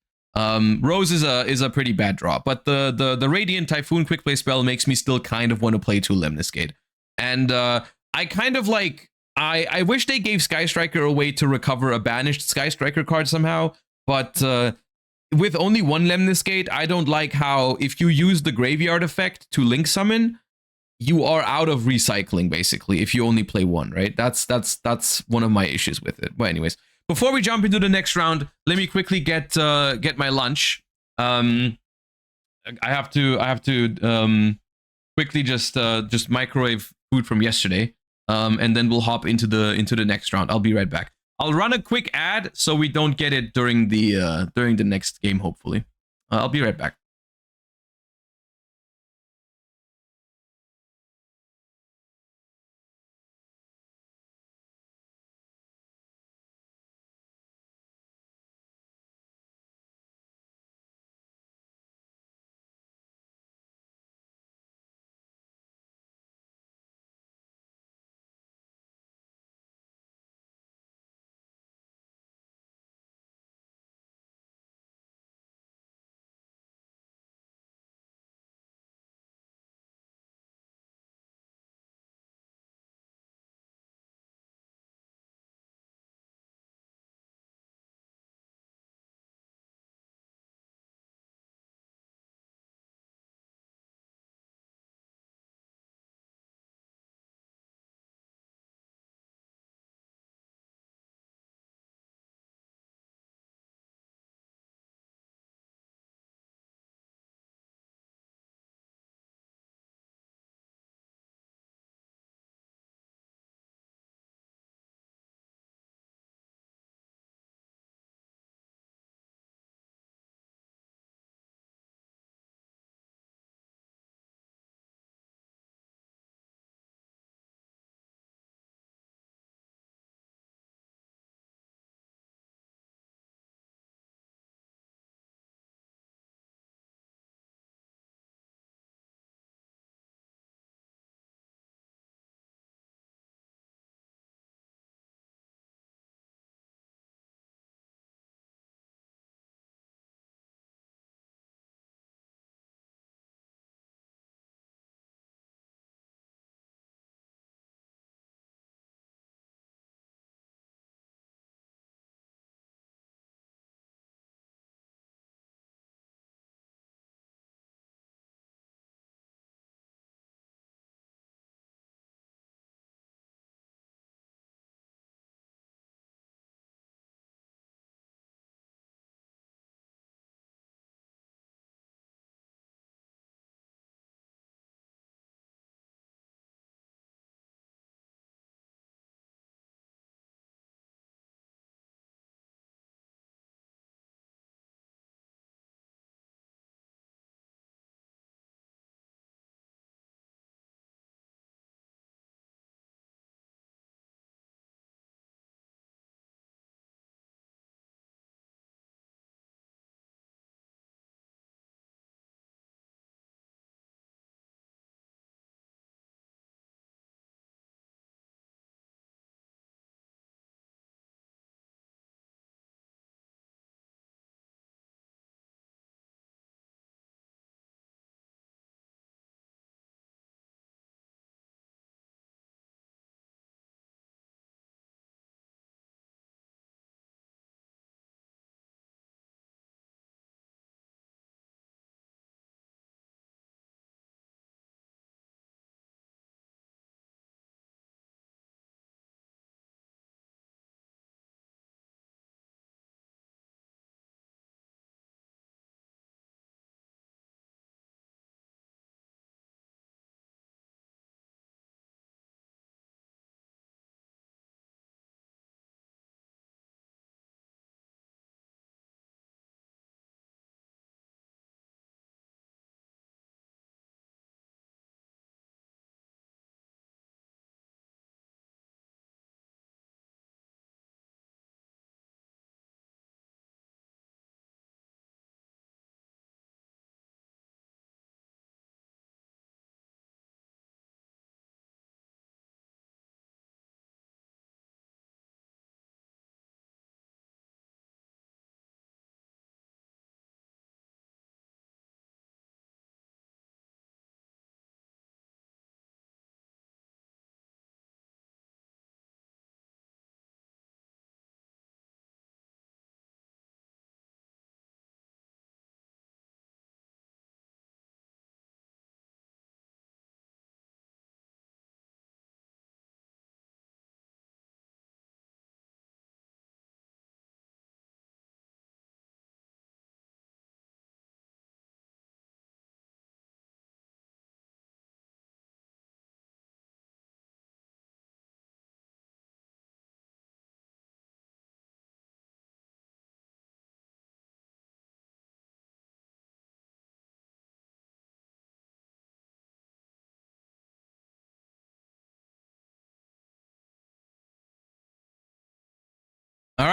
Rose is a pretty bad draw, but the Radiant Typhoon quick play spell makes me still kind of want to play 2 Lemnis Gate. And I kind of like, I wish they gave Sky Striker a way to recover a banished Sky Striker card somehow, but with only 1 Lemnis Gate, I don't like how if you use the graveyard effect to link summon, you are out of recycling basically if you only play 1, right? That's one of my issues with it. But anyways, before we jump into the next round, let me quickly get my lunch. I have to quickly just microwave food from yesterday, and then we'll hop into the next round. I'll be right back. I'll run a quick ad so we don't get it during the next game. Hopefully, I'll be right back.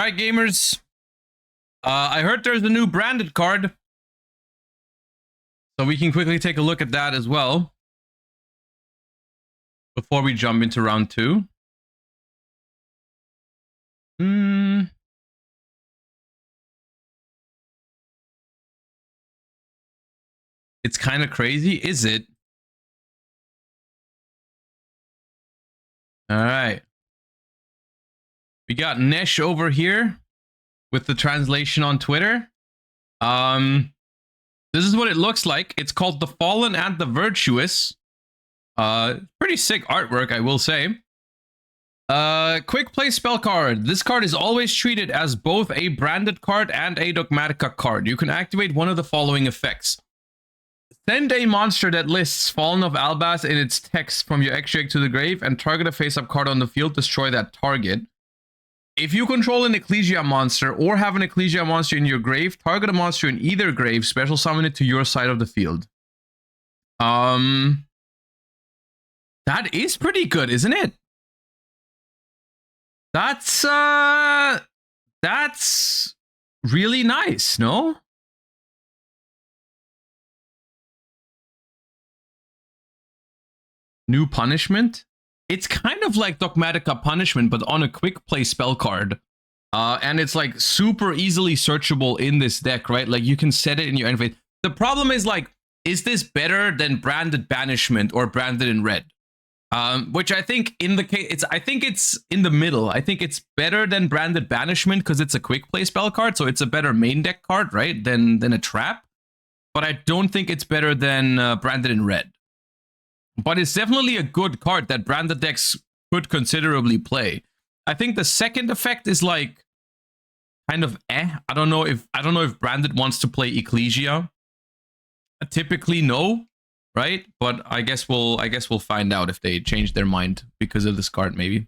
right, gamers. I heard there's a new branded card. So we can quickly take a look at that as well. Before we jump into round 2. It's kind of crazy, is it? All right. We got Nesh over here with the translation on Twitter. This is what it looks like. It's called The Fallen and the Virtuous. Pretty sick artwork, I will say. Quick play spell card. This card is always treated as both a branded card and a Dogmatica card. You can activate one of the following effects. Send a monster that lists Fallen of Albaz in its text from your extract to the grave and target a face-up card on the field. Destroy that target. If you control an Ecclesia monster or have an Ecclesia monster in your grave, target a monster in either grave, special summon it to your side of the field. That is pretty good, isn't it? That's really nice, no? New punishment? It's kind of like Dogmatica Punishment, but on a quick play spell card. And it's like super easily searchable in this deck, right? Like you can set it in your end phase. The problem is like, is this better than Branded Banishment or Branded in Red? Which I think in the case, I think it's in the middle. I think it's better than Branded Banishment because it's a quick play spell card, so it's a better main deck card, right? Than a trap. But I don't think it's better than Branded in Red. But it's definitely a good card that branded decks could considerably play. I think the second effect is like kind of I don't know if branded wants to play Ecclesia. Typically no, right? But I guess we'll find out if they change their mind because of this card maybe.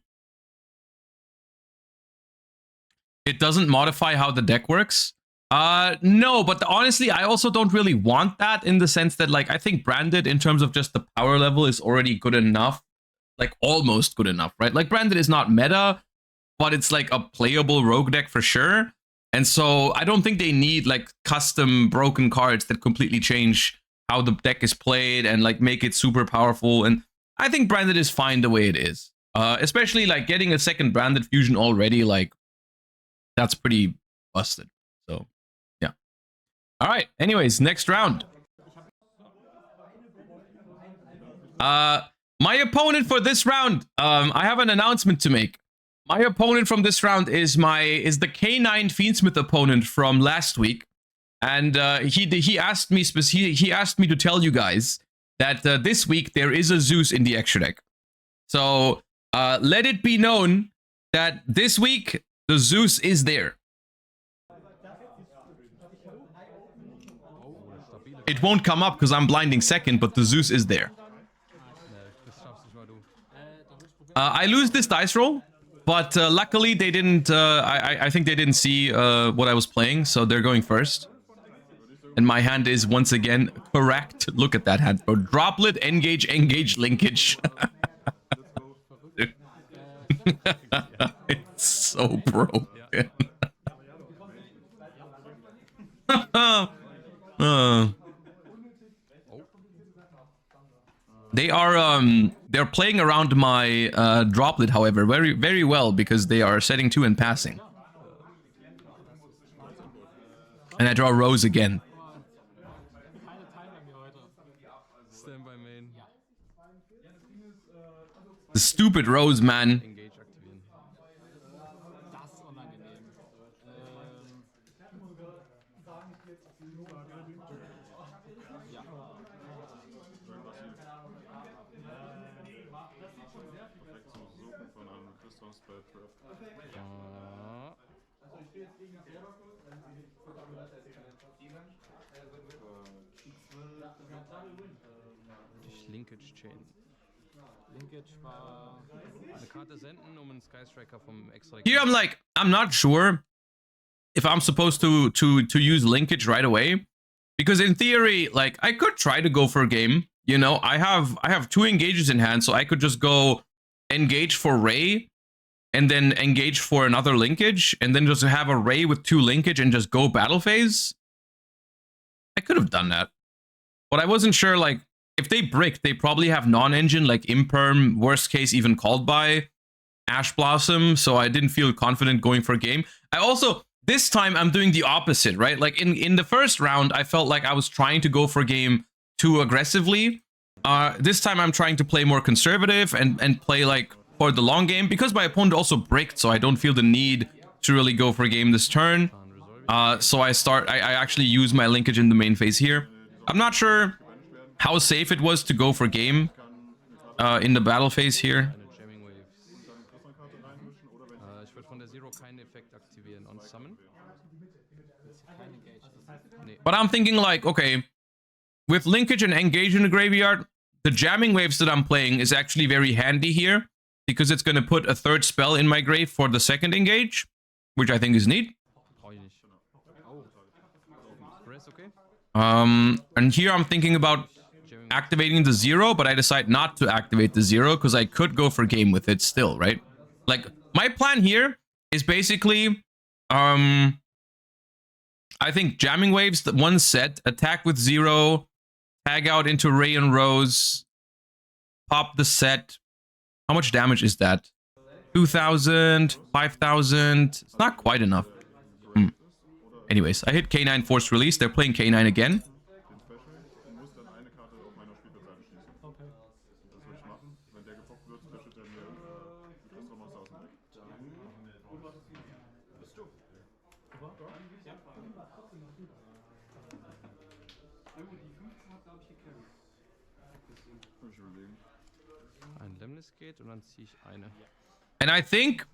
It doesn't modify how the deck works. No, but honestly, I also don't really want that in the sense that, like, I think Branded in terms of just the power level is already good enough, like almost good enough, right? Like Branded is not meta, but it's like a playable rogue deck for sure. And so I don't think they need like custom broken cards that completely change how the deck is played and like make it super powerful. And I think Branded is fine the way it is. Especially like getting a second Branded fusion already, like that's pretty busted. So yeah. All right. Anyways, next round. My opponent for this round, I have an announcement to make. My opponent from this round is the K9 Fiendsmith opponent from last week, and he asked me to tell you guys that this week there is a Zeus in the extra deck. So let it be known that this week the Zeus is there. It won't come up because I'm blinding second, but the Zeus is there. I lose this dice roll, but luckily they didn't. I think they didn't see what I was playing, so they're going first. And my hand is once again correct. Look at that hand, bro. Droplet, engage, linkage. It's so broken. They are they're playing around my droplet, however, very, very well because they are setting 2 and passing. And I draw Rose again. The stupid Rose, man. Linkage Chain. Linkage war eine Karte senden, einen Sky Striker vom extra. Here I'm like, I'm not sure if I'm supposed to use linkage right away, because in theory, like I could try to go for a game. You know, I have 2 engages in hand, so I could just go engage for Ray, and then engage for another linkage, and then just have a Ray with 2 linkage and just go battle phase. I could have done that. But I wasn't sure, like, if they brick, they probably have non-engine, like Imperm, worst case even called by Ash Blossom, so I didn't feel confident going for a game. I also, this time I'm doing the opposite, right? Like in the first round, I felt like I was trying to go for a game too aggressively. This time I'm trying to play more conservative and play like for the long game, because my opponent also bricked, so I don't feel the need to really go for a game this turn. So I actually use my linkage in the main phase here. I'm not sure how safe it was to go for game in the battle phase here. Jamming Waves. Ich würde von der Zero keinen Effekt aktivieren on Summon. But I'm thinking like, okay, with linkage and engage in the graveyard, the jamming waves that I'm playing is actually very handy here, because it's going to put a 3rd spell in my grave for the 2nd engage, which I think is neat. And here I'm thinking about activating the 0, but I decide not to activate the 0 because I could go for game with it still, right? Like, my plan here is basically, I think jamming waves, one set, attack with 0, tag out into Ray and Rose, pop the set. How much damage is that? 2,000, 5,000. It's not quite enough. Anyways, I hit K9 forced release. They're playing K9 again. Ein Lemnis geht und dann ziehe ich eine. And I think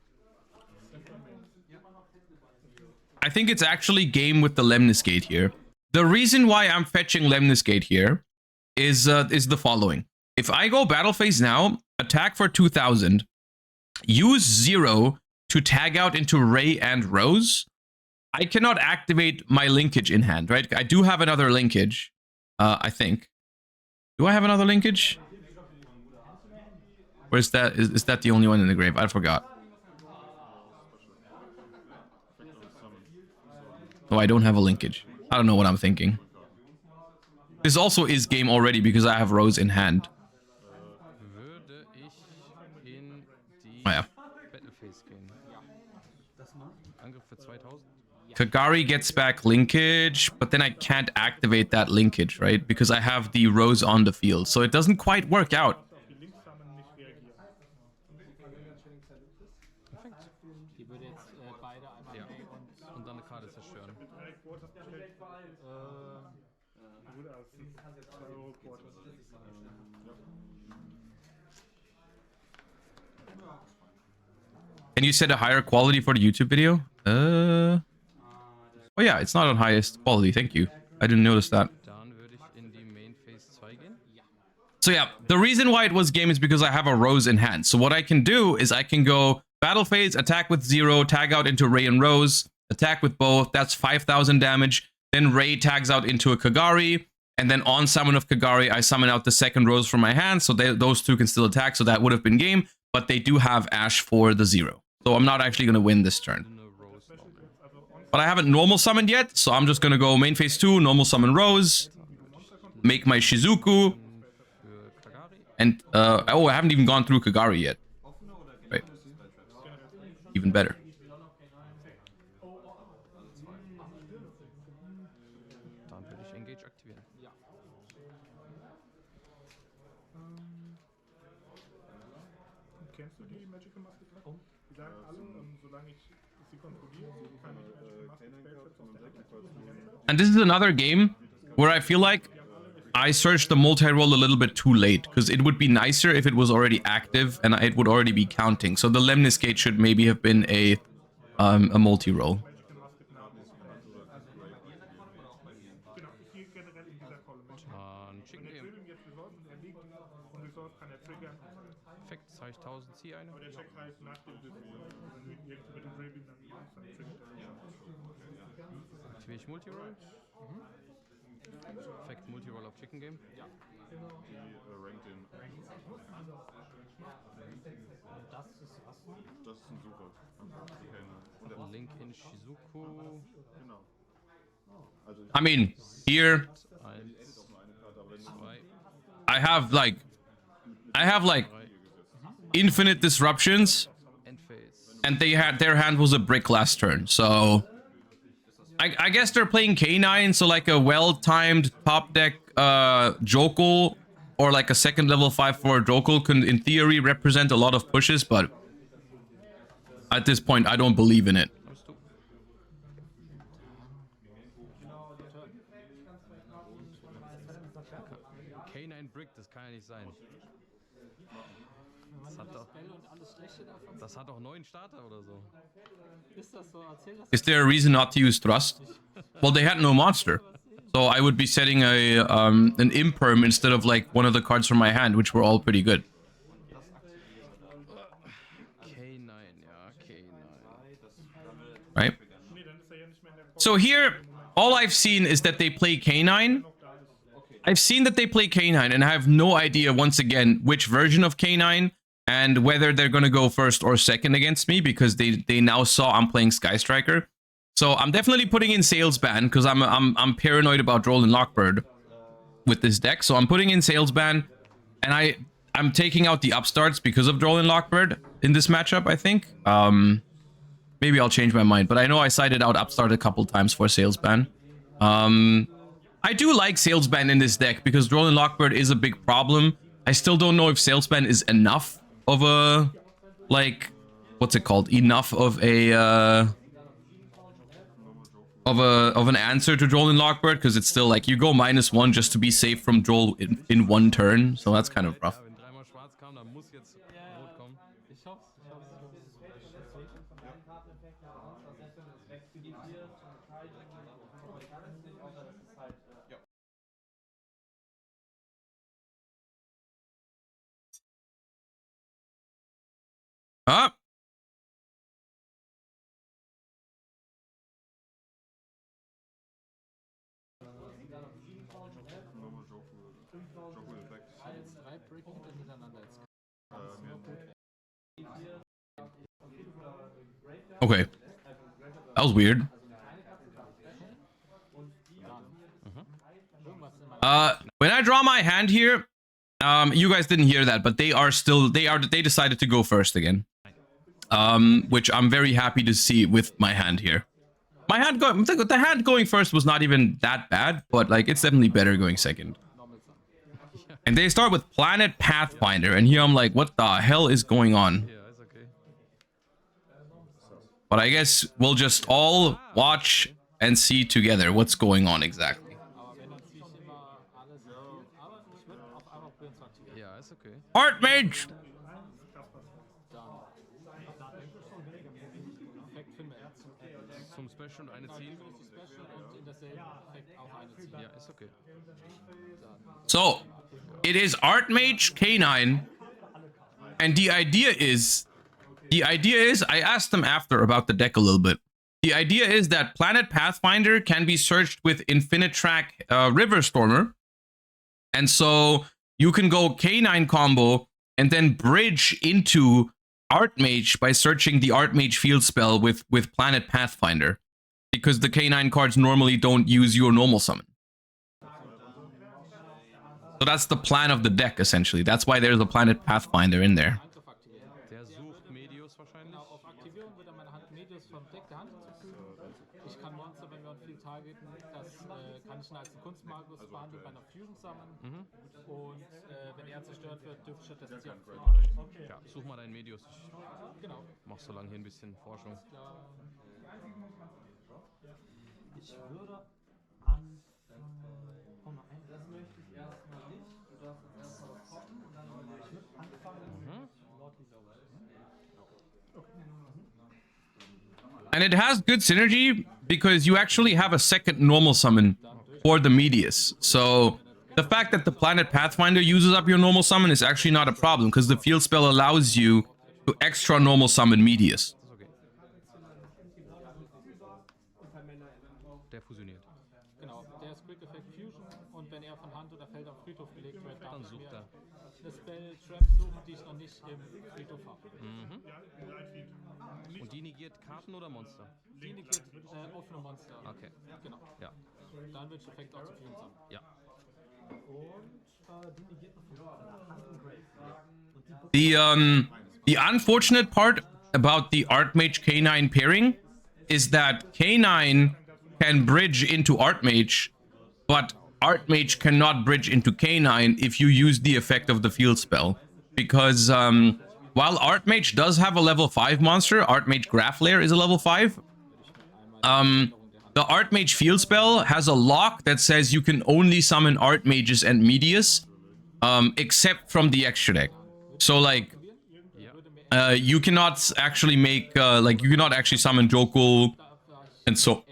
it's actually game with the Lemnis Gate here. The reason why I'm fetching Lemnis Gate here is the following. If I go battle phase now, attack for 2,000, use 0 to tag out into Ray and Rose, I cannot activate my linkage in hand, right? I do have another linkage, I think. Do I have another linkage? Or is that the only one in the grave? I forgot. Oh, I don't have a linkage. I don't know what I'm thinking. This also is game already because I have Rose in hand. Würde ich in die Oh, yeah. Battle Phase gehen. Angriff für 2000. Kagari gets back linkage, but then I can't activate that linkage, right? Because I have the Rose on the field. So it doesn't quite work out. Die würde jetzt beide einmal Ja. Und dann eine Karte zerstören. And you said a higher quality for the YouTube video? Oh yeah, it's not on highest quality. Thank you. I didn't notice that. Dann würde ich in die Main Phase 2 gehen. So yeah, the reason why it was game is because I have a Rose in hand. So what I can do is I can go battle phase, attack with 0, tag out into Ray and Rose, attack with both. That's 5,000 damage. Then Ray tags out into a Kagari. And then on summon of Kagari, I summon out the 2nd Rose from my hand. So those two can still attack. So that would have been game. But they do have Ash for the 0. So I'm not actually going to win this turn. But I haven't normal summoned yet. So I'm just going to go main phase 2, normal summon Rose. Make my Shizuku. And, oh, I haven't even gone through Kagari yet. Right. Even better. Dann würde ich Engage aktivieren. Kennst du die Magical Master Class? Die sagen alle, solange ich sie kontrolliere, kann ich Magical Master Spelltraps aus der Hand. And this is another game where I feel like I searched the multi-roll a little bit too late, because it would be nicer if it was already active and it would already be counting. So the Lemnis Gate should maybe have been a multi-roll. Chicken Game. Effekt, zahle ich 1000, ziehe eine. Aktiviere ich Multiroll. Effekt Multiroll auf Chicken Game. Ja. Das ist was? das ist ein Sucher. Einfach die Kellner. Und der Link in Shizuku. genau. Also I mean, here 1, 2, I have like infinite disruptions, Endphase. and their hand was a brick last turn. So I guess they're playing K9, so like a well-timed top deck Jokul or like a second level 5/4 Jokul can in theory represent a lot of pushes, but at this point I don't believe in it. Kommst du? K9 Brick, das kann ja nicht sein. Das hat doch 9 Starter oder so. Ist das so? Erzähl das. Is there a reason not to use Thrust? Well, they had no monster. So I would be setting a an imperm instead of like one of the cards from my hand, which were all pretty good. K9, ja, K9. Right? So here, all I've seen is that they play K9. I've seen that they play K9, and I have no idea, once again, which version of K9 and whether they're going to go first or second against me, because they now saw I'm playing Sky Striker. So I'm definitely putting in Sales Ban, because I'm paranoid about Droll and Lockbird with this deck. So I'm putting in Sales Ban, and I'm taking out the upstarts because of Droll and Lockbird in this matchup, I think. Maybe I'll change my mind, but I know I cited out upstart a couple times for Sales Ban. I do like Sales Ban in this deck because Droll and Lockbird is a big problem. I still don't know if Sales Ban is enough of a, like, what's it called? Enough of a, of an answer to Droll and Lockbird, because it's still like you go -1 just to be safe from Droll in one turn, so that's kind of rough. Ja, wenn dreimal schwarz kam, dann muss jetzt rot kommen. Ich hoff's. Ah, Jokul-Effekt. 3 Brick hintereinander. okay. That was weird. When I draw my hand here, you guys didn't hear that, but they decided to go first again. Which I'm very happy to see with my hand here. My hand the hand going first was not even that bad, but like it's definitely better going second. And they start with Planet Pathfinder, and here I'm like, what the hell is going on? Ja, ist okay. But I guess we'll just all watch and see together what's going on exactly. Aber wenn, dann zieh ich immer alles. Aber ich würde auch einfach probieren zu aktivieren. Ja, ist okay. Art Mage! Effekt finden wir Zum Special und eine ziehen. Special und in dasselbe Effekt auch eine ziehen. Ja, ist okay. So, it is Archmage K9, and the idea is, I asked them after about the deck a little bit. The idea is that Planet Pathfinder can be searched with Infinite Track River Stormer, and so you can go K9 combo and then bridge into Archmage by searching the Archmage field spell with Planet Pathfinder, because the K9 cards normally don't use your normal summon. So that's the plan of the deck, essentially. That's why there's a Planet Pathfinder in there. Angriff aktivieren. Der sucht Medius wahrscheinlich. Genau, auf Aktivierung wird dann meine Hand Medius vom Deck der Hand hinzufügen. Ich kann Monster, wenn wir on Field targeten, das kann ich ihn als einen Kunstmagus behandeln bei einer Fusion Summon. Und wenn er zerstört wird, dürfte ich das Ziel aufführen. Ja, such mal deinen Medius. Genau. Ich mach so lange hier ein bisschen Forschung. Ich würde anfangen. Oh nein, das möchte ich erstmal nicht. Du darfst jetzt erstmal was kochen und dann ich würde anfangen. And it has good synergy because you actually have a second normal summon for the Medius. So the fact that the Planet Pathfinder uses up your normal summon is actually not a problem, because the field spell allows you to extra normal summon Medius. Das ist okay. Der fusioniert. Genau, der ist Quick Effect Fusion und wenn er von Hand oder Feld auf Friedhof gelegt wird, darf Dann ich sucht mir er. das Spell Traps suchen, die ich noch nicht im Friedhof habe. Und die negiert Karten oder Monster? Die negiert offene Monster. Okay. Genau. Ja. Dann wird Effekt auch zu Fusion sammeln. Ja. Und die negiert noch von der Hand im Grave. Und die The unfortunate part about the Archmage K9 pairing is that K9 can bridge into Archmage, but Archmage cannot bridge into K9 if you use the effect of the field spell. Because while Archmage does have a level 5 monster, Archmage Graph Lair is a level 5. The Archmage field spell has a lock that says you can only summon Archmages and Medius, except from the extra deck. So like, you cannot actually make you cannot actually summon Jokul and so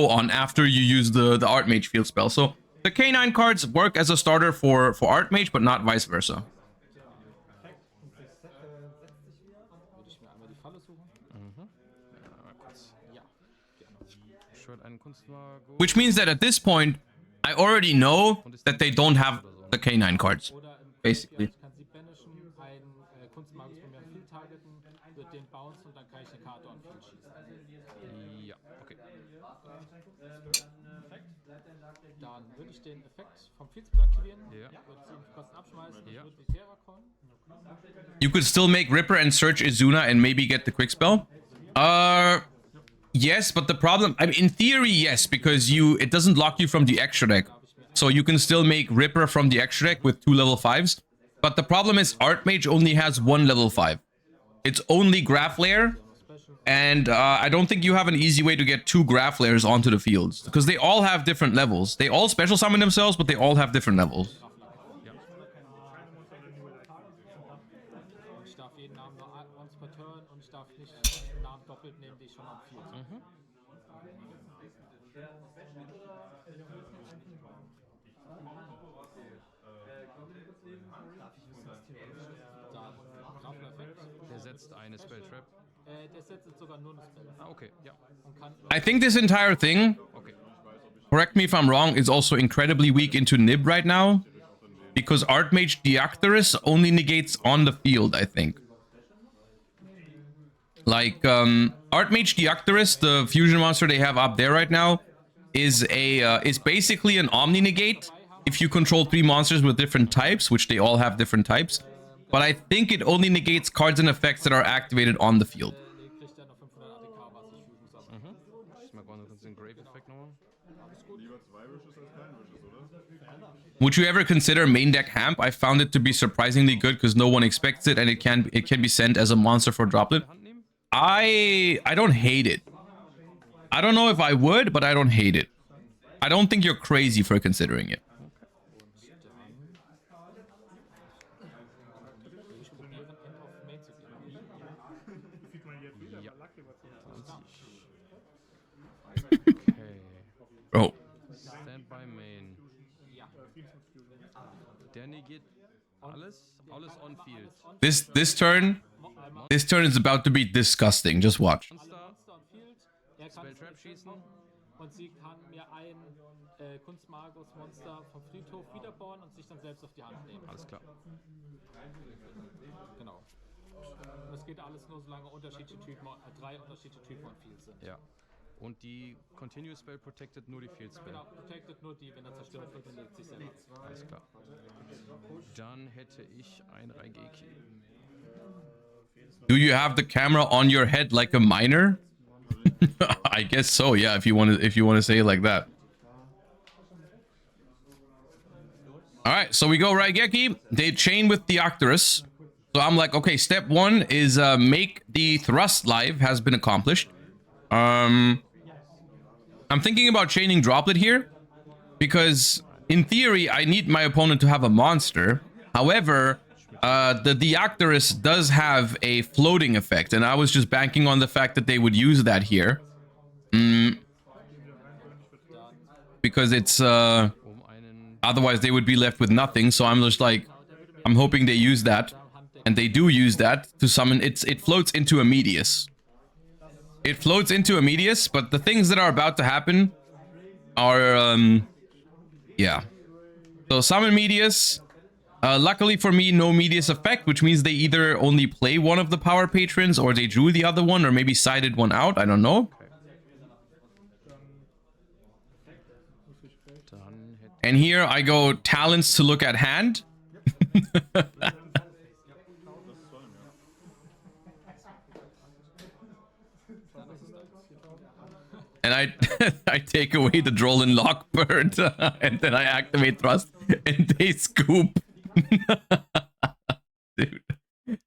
on after you use the Archmage field spell. So the K9 cards work as a starter for Archmage, but not vice versa. Würde ich mir einmal die Falle suchen. Mal kurz. Ja, gerne. Ich würde einen Kunstmago. Which means that at this point, I already know that they don't have the K9 cards, Oder im basically. ich kann sie banishen, einen Kunstmagus bei mir am Field targeten, wird den bouncen und dann kann ich eine Karte on Field schießen. Ja, okay. Dann würde ich den Effekt vom Field aktivieren, Ja. würde 7 Kosten abschmeißen, Ja. ich würde die Terra callen. You could still make Ripper and search Izuna and maybe get the quick spell. Yes, but the problem, I mean, in theory, yes, because it doesn't lock you from the extra deck. So you can still make Ripper from the extra deck with 2 level 5s. But the problem is Archmage only has 1 level 5. It's only Graph Lair. And I don't think you have an easy way to get 2 Graph Lairs onto the fields. Because they all have different levels. They all special summon themselves, but they all have different levels. Und ich darf jeden Namen nur once per turn und ich darf nicht Namen doppelt nehmen, die ich schon am Field habe. Dann Grafler-Effekt. Der setzt eine Spelltrap. Der setzt jetzt sogar nur eine Spell. Ah, okay, ja. Und kann I think this entire thing, Okay. correct me if I'm wrong, is also incredibly weak into Nib right now. Because Archmage Deactorus only negates on the field, I think. Like, Archmage Deactorus, the fusion monster they have up there right now, is basically an Omni Negate if you control 3 monsters with different types, which they all have different types. But I think it only negates cards and effects that are activated on the field. kriegt er noch 500 ATK, was ich Fusion sammle. Ich mag mal kurz den Grave-Effekt nochmal. Would you ever consider main deck Hamp? I found it to be surprisingly good because no one expects it and it can be sent as a monster for droplet. Hand nehmen? I don't hate it. I don't know if I would, but I don't hate it. I don't think you're crazy for considering it. Ich probiere End of Main zu gehen. Sieht man jetzt wieder, Ja. aber Lucky war 20. Okay. Oh. Standby Main. Der negiert alles on Field. This turn is about to be disgusting. Just watch. Monster, Monster on Field. Er kann Spelltrap schießen. und sie kann mir ein Kunstmagus-Monster vom Friedhof wiederbauen und sich dann selbst auf die Hand nehmen. Alles klar. Genau. Und das geht alles nur, solange unterschiedliche Typen, 3 unterschiedliche Typen on Field sind. Ja. Und die Continuous Spell protected nur die Field Spell. Genau, protected nur die, wenn er zerstört wird, dann legt sich selber. Alles klar. Dann hätte ich ein Raigeki. Do you have the camera on your head like a miner? I guess so. Yeah, if you want to say it like that. All right, so we go Raigeki. They chain with the Deactorus. So I'm like, okay, step 1 is make the thrust live has been accomplished. I'm thinking about chaining Droplet here because in theory I need my opponent to have a monster. However, the Deactorus does have a floating effect, and I was just banking on the fact that they would use that here. Because it's Einen otherwise they would be left with nothing. So I'm just like, I'm hoping they use that, and they do use that to summon. It floats into a Medius. It floats into a Medius, but the things that are about to happen are yeah. So summon Medius, Luckily for me, no medius effect, which means they either only play one of the power patrons or they drew the other one or maybe sided one out. I don't know. And here I go talents to look at hand. And I take away the Droll Lockbird, and then I activate Thrust, and they scoop.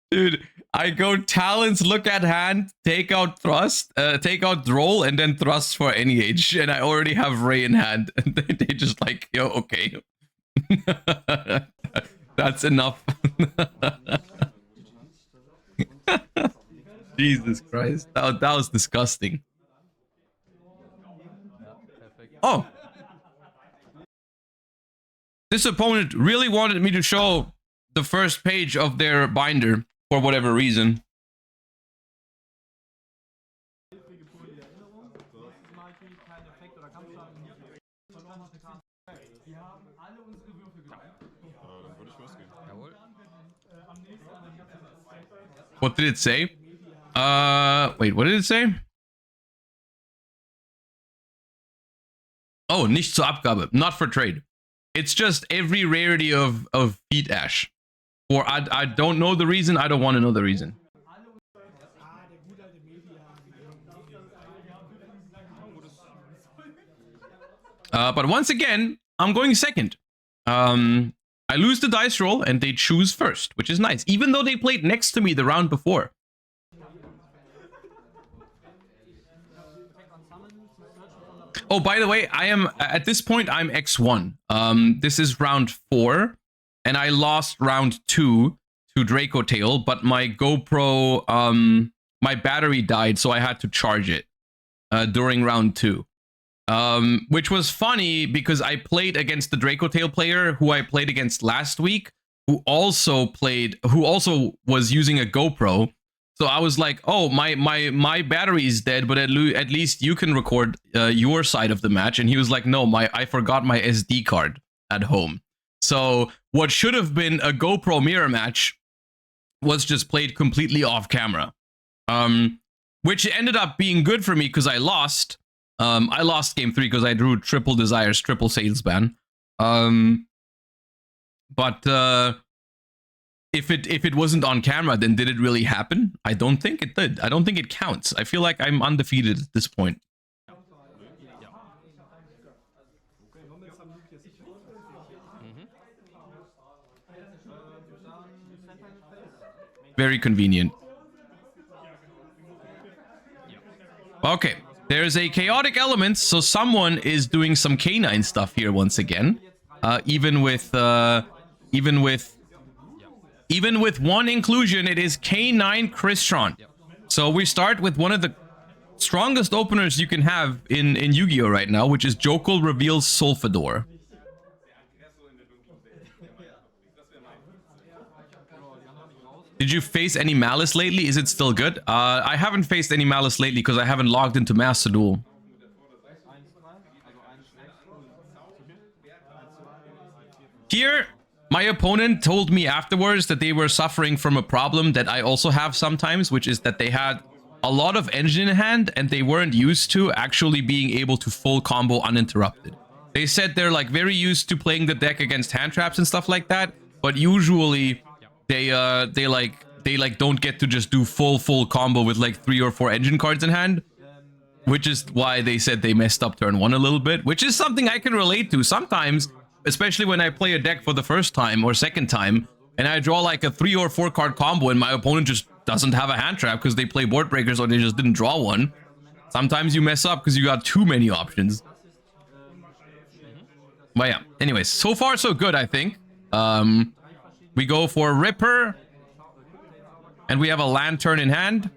Dude, I go talents, look at hand, take out Thrust, take out Droll, and then Thrust for NEH, and I already have Ray in hand, and they just like, yo, okay. That's enough. Jesus Christ, that was disgusting. Oh, this opponent really wanted me to show the first page of their binder for whatever reason. What did it say? Wait, what did it say? Oh, nicht zur Abgabe, not for trade. It's just every rarity of Feet Ash. Or I don't know the reason, I don't want to know the reason. But once again, I'm going second. I lose the dice roll and they choose first, which is nice. Even though they played next to me the round before. Oh, by the way, I am at this point I'm X1. This is round 4, and I lost round 2 to Draco Tail, but my GoPro, my battery died, so I had to charge it during round 2. Which was funny because I played against the Draco Tail player who I played against last week, who also was using a GoPro. So I was like, oh, my battery is dead, but at least you can record your side of the match. And he was like, no, I forgot my SD card at home. So what should have been a GoPro mirror match was just played completely off camera. Which ended up being good for me because I lost. I lost game 3 because I drew triple desires, triple sales ban. But if it wasn't on camera, then did it really happen? I don't think it did. I don't think it counts. I feel like I'm undefeated at this point. Very convenient. Okay, there's a chaotic element, so someone is doing some canine stuff here once again. Even with one inclusion, it is K9 Crystron. So we start with one of the strongest openers you can have in Yu-Gi-Oh right now, which is Jokul reveals Solfador. Did you face any Malice lately? Is it still good? I haven't faced any Malice lately because I haven't logged into Master Duel. Here, my opponent told me afterwards that they were suffering from a problem that I also have sometimes, which is that they had a lot of engine in hand and they weren't used to actually being able to full combo uninterrupted. They said they're like very used to playing the deck against hand traps and stuff like that, but usually they don't get to just do full combo with like 3 or 4 engine cards in hand, which is why they said they messed up turn 1 a little bit, which is something I can relate to sometimes. Especially when I play a deck for the first time or second time, and I draw like a 3 or 4 card combo and my opponent just doesn't have a hand trap because they play board breakers or they just didn't draw one. Sometimes you mess up because you got too many options. But yeah, anyways, so far so good, I think. We go for Ripper, and we have a Lantern in hand.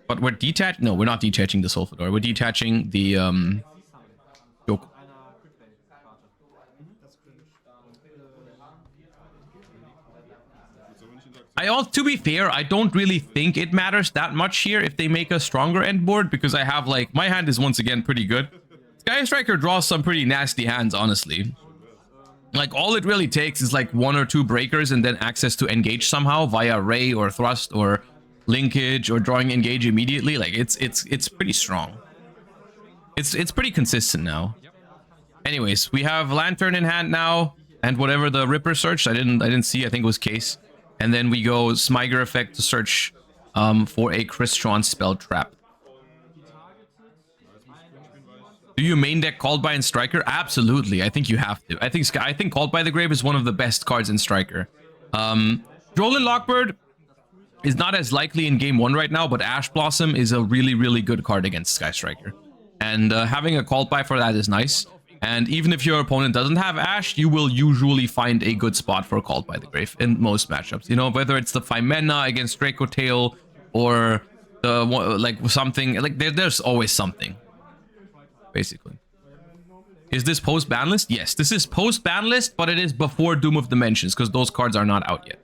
But we're detached? No, we're not detaching the Solfador. We're detaching the Joke. To be fair, I don't really think it matters that much here if they make a stronger end board, because I have like, my hand is once again pretty good. Sky Striker draws some pretty nasty hands, honestly. Like, all it really takes is like 1 or 2 breakers and then access to engage somehow via ray or thrust or linkage or drawing engage immediately. Like, it's pretty strong. It's pretty consistent now. Anyways, we have Lantern in hand now, and whatever the Ripper searched, I didn't see. I think it was Case, and then we go Smyger effect to search for a Crystron spell trap. Do you main deck Called by and Striker? Absolutely. I think you have to. I think Called by the Grave is one of the best cards in Striker. Droll and Lockbird is not as likely in game 1 right now, but Ash Blossom is a really, really good card against Sky Striker. And having a Called by for that is nice. And even if your opponent doesn't have Ash, you will usually find a good spot for Called by the Grave in most matchups. You know, whether it's the Phimena against Draco Tail or the like something like there's always something. Basically, is this post ban list? Yes, this is post ban list, but it is before Doom of Dimensions because those cards are not out yet.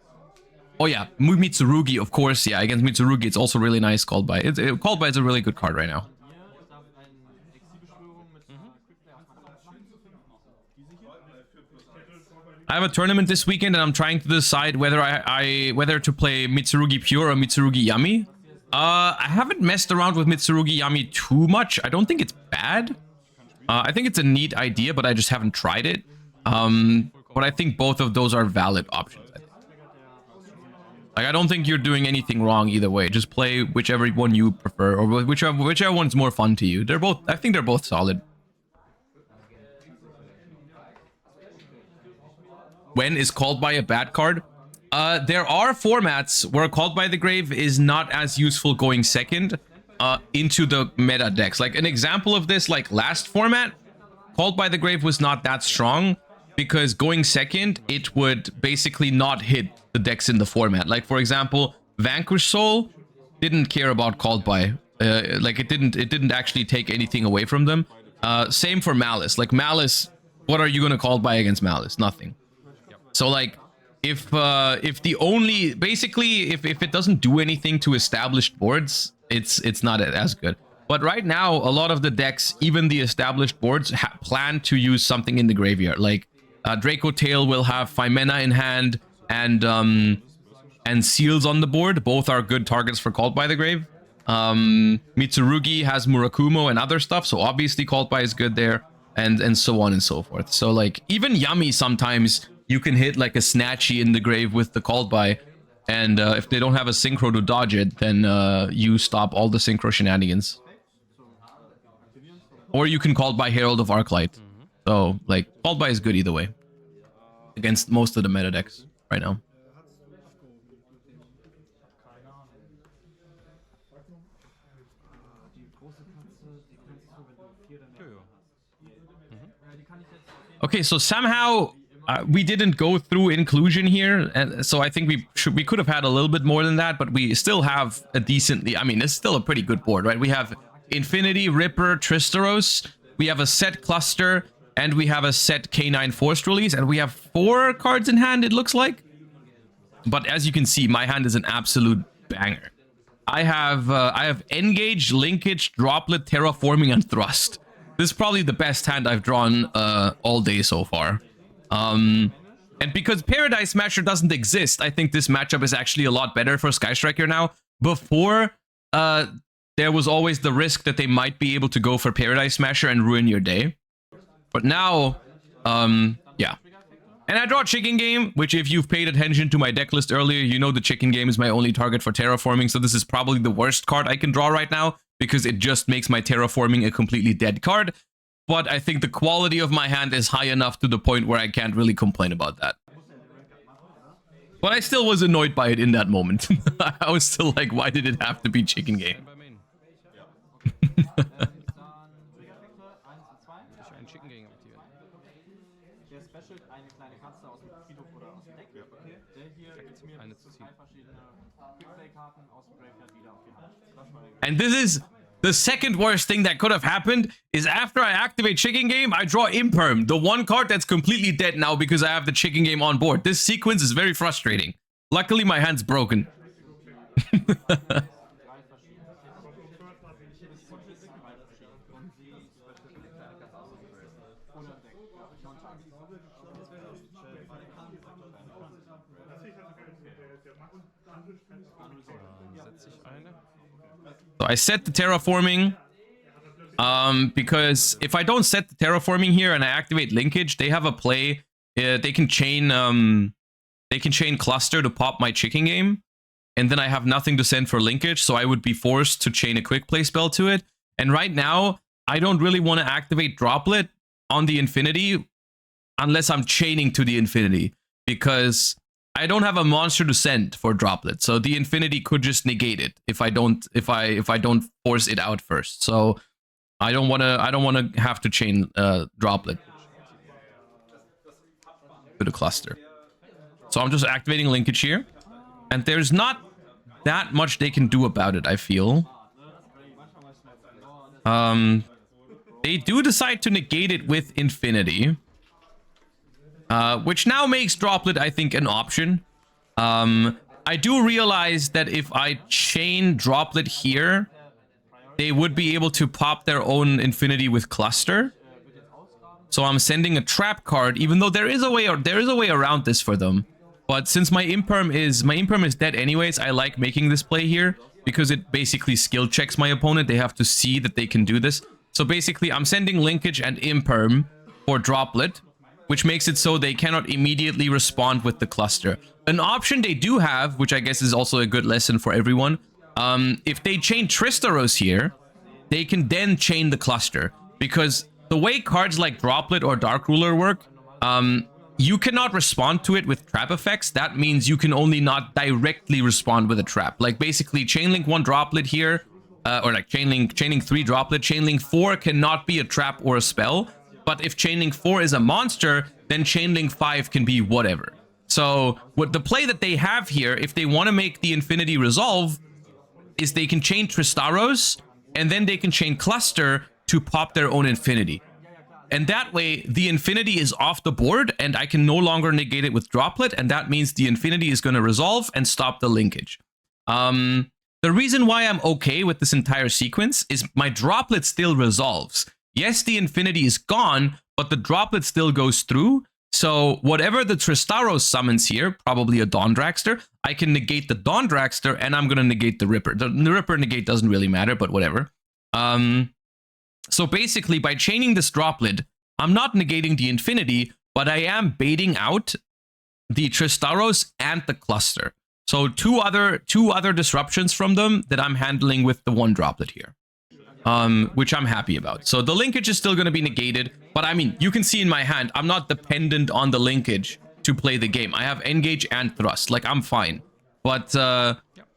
Oh yeah, Mitsurugi, of course. Yeah, against Mitsurugi, it's also really nice. Called by Called by is a really good card right now. I have a tournament this weekend and I'm trying to decide whether whether to play Mitsurugi Pure or Mitsurugi Yami. I haven't messed around with Mitsurugi Yami too much. I don't think it's bad. I think it's a neat idea, but I just haven't tried it. But I think both of those are valid options. Like, I don't think you're doing anything wrong either way. Just play whichever one you prefer, or whichever one's more fun to you. They're both. I think they're both solid. When is Called by a bad card? There are formats where Called by the Grave is not as useful going second into the meta decks. Like an example of this, like last format, Called by the Grave was not that strong because going second, it would basically not hit the decks in the format. Like, for example, Vanquish Soul didn't care about Called by. Like, it didn't actually take anything away from them. Same for Malice. Like, Malice, what are you going to Called by against Malice? Nothing. So, like, if the only, basically, if it doesn't do anything to established boards, it's not as good. But right now, a lot of the decks, even the established boards, plan to use something in the graveyard. Like, Draco Tail will have Phimena in hand and Seals on the board. Both are good targets for Called by the Grave. Mitsurugi has Murakumo and other stuff, so obviously Called by is good there, and so on and so forth. So, like, even Yummy sometimes you can hit like a Snatchy in the grave with the Called by, and if they don't have a Synchro to dodge it, then you stop all the Synchro shenanigans. Or you can Called by Herald of Arclight. So, like, Called by is good either way against most of the meta decks right now. Okay, so somehow we didn't go through inclusion here, and so I think we could have had a little bit more than that, but we still have a decently, I mean, it's still a pretty good board, right? We have Infinity, Ripper, Tristeros, we have a set Cluster, and we have a set K9 Forced Release, and we have 4 cards in hand, it looks like. But as you can see, my hand is an absolute banger. I have Engage, Linkage, Droplet, Terraforming, and Thrust. This is probably the best hand I've drawn all day so far. And because Paradise Smasher doesn't exist, I think this matchup is actually a lot better for Sky Striker now. Before, there was always the risk that they might be able to go for Paradise Smasher and ruin your day. But now, yeah. And I draw Chicken Game, which if you've paid attention to my deck list earlier, you know the Chicken Game is my only target for Terraforming, so this is probably the worst card I can draw right now, because it just makes my Terraforming a completely dead card. But I think the quality of my hand is high enough to the point where I can't really complain about that. But I still was annoyed by it in that moment. I was still like, why did it have to be Chicken Game? And this is the second worst thing that could have happened, is after I activate Chicken Game, I draw Imperm, the one card that's completely dead now because I have the Chicken Game on board. This sequence is very frustrating. Luckily, my hand's broken. setze ich eine. So I set the terraforming. Because if I don't set the terraforming here and I activate linkage, they have a play. They can chain cluster to pop my chicken game, and then I have nothing to send for linkage, so I would be forced to chain a quick play spell to it. And right now, I don't really want to activate droplet on the infinity unless I'm chaining to the infinity, because I don't have a monster to send for droplet, so the infinity could just negate it if I don't force it out first. So I don't want to have to chain droplet to the cluster. So I'm just activating linkage here, and there's not that much they can do about it, I feel. They do decide to negate it with infinity, which now makes droplet, I think, an option. I do realize that if I chain droplet here, they would be able to pop their own infinity with cluster. So I'm sending a trap card, even though there is a way around this for them. But since my imperm is dead anyways, I like making this play here because it basically skill checks my opponent. They have to see that they can do this. So basically, I'm sending linkage and imperm for droplet, which makes it so they cannot immediately respond with the cluster. An option they do have, which I guess is also a good lesson for everyone, if they chain Tristaros here, they can then chain the cluster, because the way cards like Droplet or Dark Ruler work, you cannot respond to it with trap effects. That means you can only not directly respond with a trap. Like basically Chainlink 1 Droplet here, or like Chainlink 3 Droplet, Chainlink 4 cannot be a trap or a spell. But if Chainlink 4 is a monster, then Chainlink 5 can be whatever. So what the play that they have here, if they want to make the infinity resolve, is they can chain Tristaros, and then they can chain cluster to pop their own infinity. And that way, the infinity is off the board, and I can no longer negate it with droplet, and that means the infinity is going to resolve and stop the linkage. The reason why I'm okay with this entire sequence is my droplet still resolves. Yes, the infinity is gone, but the droplet still goes through. So whatever the Tristaros summons here, probably a Dawn Dragster, I can negate the Dawn Dragster, and I'm going to negate the Ripper. The Ripper negate doesn't really matter, but whatever. So basically, by chaining this droplet, I'm not negating the infinity, but I am baiting out the Tristaros and the cluster. So two other disruptions from them that I'm handling with the one droplet here. Which I'm happy about. So the linkage is still going to be negated, but I mean, you can see in my hand, I'm not dependent on the linkage to play the game. I have engage and thrust, like I'm fine. But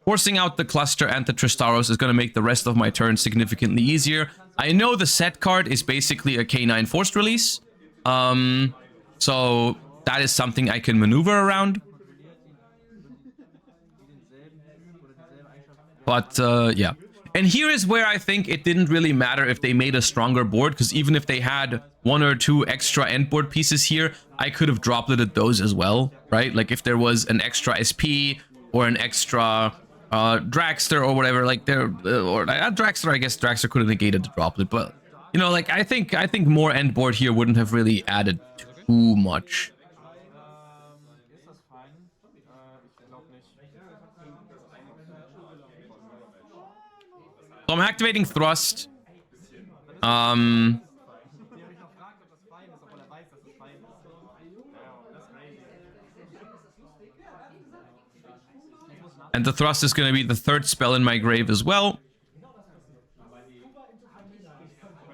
forcing out the cluster and the Tristaros is going to make the rest of my turn significantly easier. I know the set card is basically a K9 forced release, so that is something I can maneuver around. But yeah. And here is where I think it didn't really matter if they made a stronger board, because even if they had 1 or 2 extra endboard pieces here, I could have dropleted those as well, right? Like if there was an extra SP or an extra Dragster or whatever, like there, or Dragster, I guess Dragster could have negated the droplet, but you know, like I think more endboard here wouldn't have really added too much. So I'm activating thrust. And the thrust is going to be the 3rd spell in my grave as well.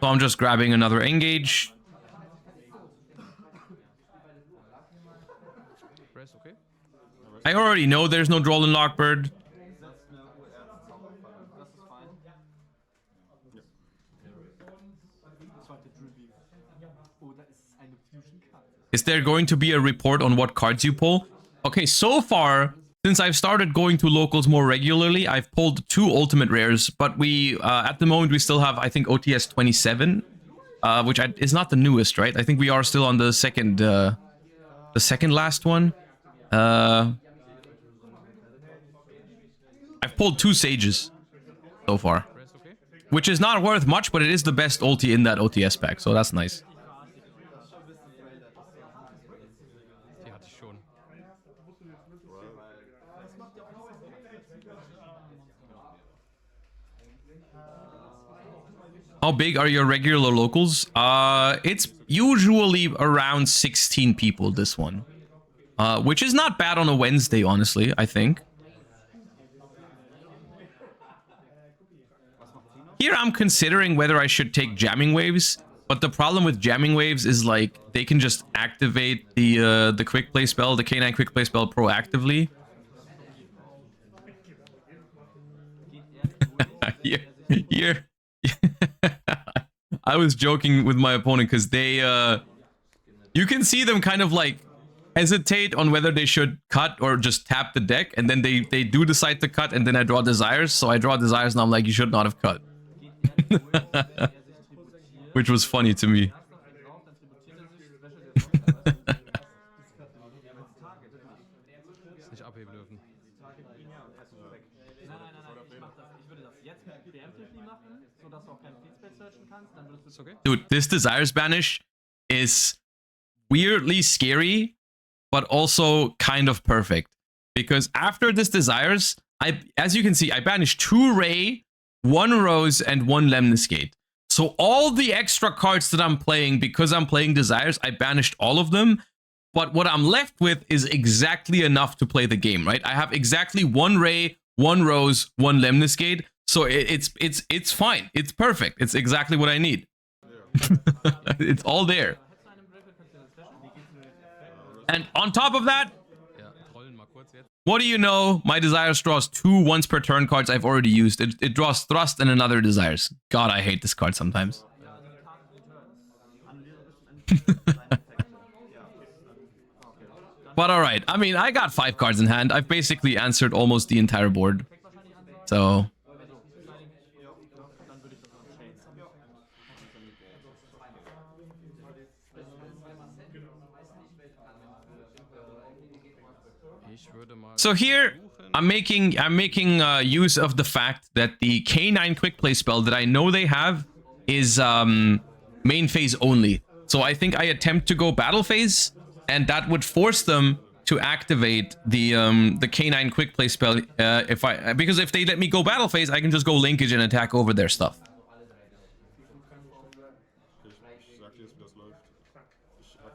So I'm just grabbing another engage. I already know there's no Droll Lockbird. Is there going to be a report on what cards you pull? Okay, so far, since I've started going to locals more regularly, I've pulled 2 ultimate rares, but we, at the moment, we still have, I think, OTS 27, which is not the newest, right? I think we are still on the second last one. I've pulled 2 Sages so far, which is not worth much, but it is the best ulti in that OTS pack, so that's nice. How big are your regular locals? It's usually around 16 people, this one. Which is not bad on a Wednesday, honestly, I think. Here I'm considering whether I should take jamming waves, but the problem with jamming waves is like they can just activate the quick play spell, the K9 quick play spell proactively. Here. I was joking with my opponent because they you can see them kind of like hesitate on whether they should cut or just tap the deck, and then they do decide to cut, and then I draw desires. So I draw desires and I'm like, you should not have cut. Which was funny to me. Nicht abheben dürfen. Dude, this Desires Banish is weirdly scary, but also kind of perfect. Because after this Desires, as you can see, I banished 2 Ray, 1 Rose, and 1 Lemniscate. So all the extra cards that I'm playing, because I'm playing Desires, I banished all of them. But what I'm left with is exactly enough to play the game, right? I have exactly 1 Ray, 1 Rose, 1 Lemniscate. So it's fine. It's perfect. It's exactly what I need. It's all there. And on top of that, what do you know? My Desires draws 2 once per turn cards I've already used. It draws Thrust and another Desires. God, I hate this card sometimes. But alright, I mean, I got 5 cards in hand. I've basically answered almost the entire board. So... So here, I'm making use of the fact that the K9 quick play spell that I know they have is main phase only. So I think I attempt to go battle phase, and that would force them to activate the K9 quick play spell. Because if they let me go battle phase, I can just go linkage and attack over their stuff.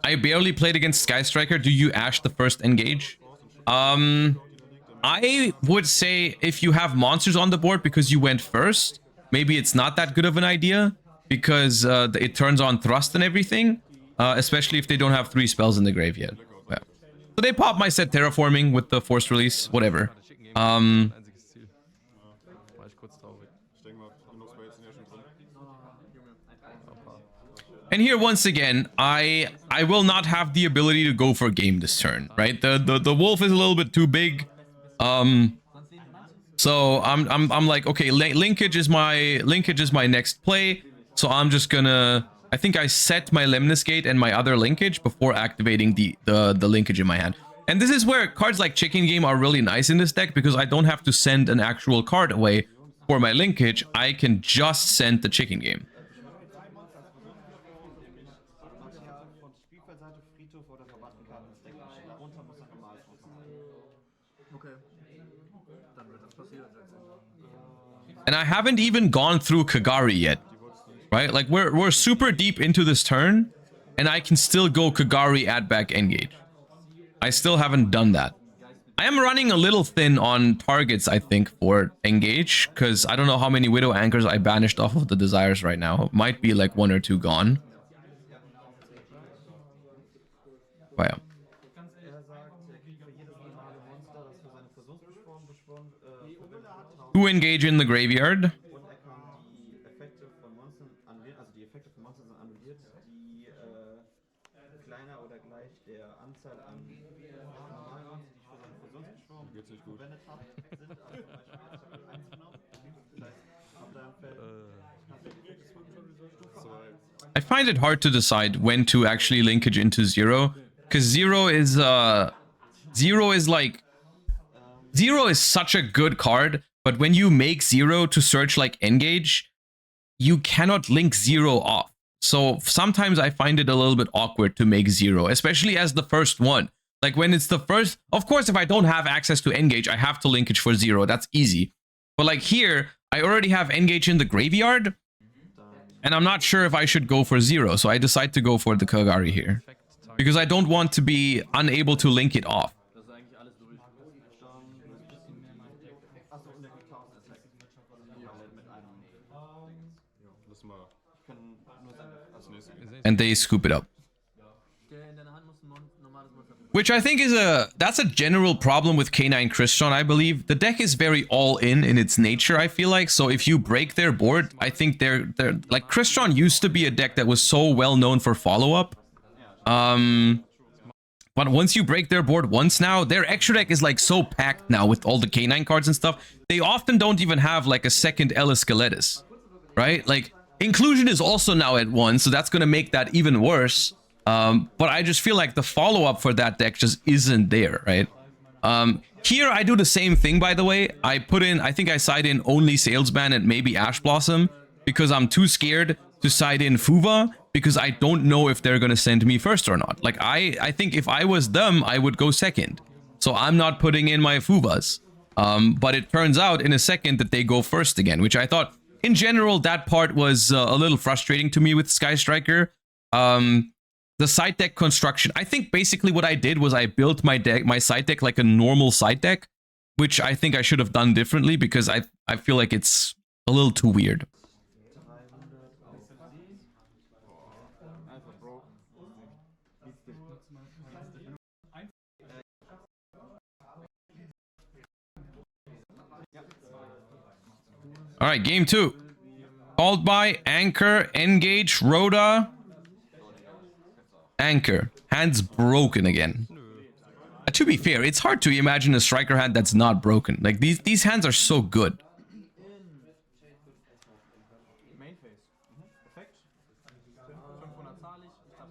I barely played against Sky Striker. Do you Ash the first engage? I would say if you have monsters on the board because you went first, maybe it's not that good of an idea because it turns on Thrust and everything, especially if they don't have 3 spells in the grave yet. Yeah. So they pop my set Terraforming with the forced release, whatever. And here, once again, I will not have the ability to go for game this turn, right? The wolf is a little bit too big. So I'm like, okay, linkage is my next play. So I'm just gonna, I think I set my Lemniscate and my other linkage before activating the linkage in my hand. And this is where cards like Chicken Game are really nice in this deck because I don't have to send an actual card away for my linkage. I can just send the Chicken Game. And I haven't even gone through Kagari yet, right? Like we're super deep into this turn, and I can still go Kagari add back engage. I still haven't done that. I am running a little thin on targets, I think, for engage, because I don't know how many Widow Anchors I banished off of the Desires right now. Might be like 1 or 2 gone. Wow. 2 engage in the graveyard. I find it hard to decide when to actually linkage into 0, because 0 is like 0 is such a good card, but when you make 0 to search like engage, you cannot link 0 off. So sometimes I find it a little bit awkward to make 0, especially as the first one. Like when it's the first, of course, if I don't have access to engage, I have to linkage for 0. That's easy. But like here, I already have Engage in the graveyard, and I'm not sure if I should go for 0, so I decide to go for the Kagari here. Because I don't want to be unable to link it off. Das ist eigentlich alles durch. Achso, und der Chaos-Attack. Mit einem. Lass mal. Ich kann nur sagen, als nächstes. And they scoop it up. In deiner Hand muss ein normales Monster. Which I think is that's a general problem with K9 Christian, I believe. The deck is very all-in in its nature, I feel like. So if you break their board, I think they're like, Christian used to be a deck that was so well known for follow-up. But once you break their board once now, their extra deck is like so packed now with all the K9 cards and stuff. They often don't even have like a second Ellis Skeletus, right? Like, inclusion is also now at 1, so that's going to make that even worse. But I just feel like the follow-up for that deck just isn't there, right? Here I do the same thing, by the way. I think I side in only Salesman and maybe Ash Blossom because I'm too scared to side in Fuva because I don't know if they're gonna send me first or not. Like, I think if I was them, I would go second. So I'm not putting in my Fuvas. But it turns out in a second that they go first again, which I thought, in general, that part was a little frustrating to me with Sky Striker. The side deck construction, I think basically what I did was I built my deck, my side deck like a normal side deck, which I think I should have done differently because I feel like it's a little too weird. All right, game 2. Called by Anchor, Engage, Rhoda. Anchor. Hand's broken again. To be fair, it's hard to imagine a striker hand that's not broken. Like, these hands are so good. Main Phase. Perfekt. 500 zahle ich. Ich darf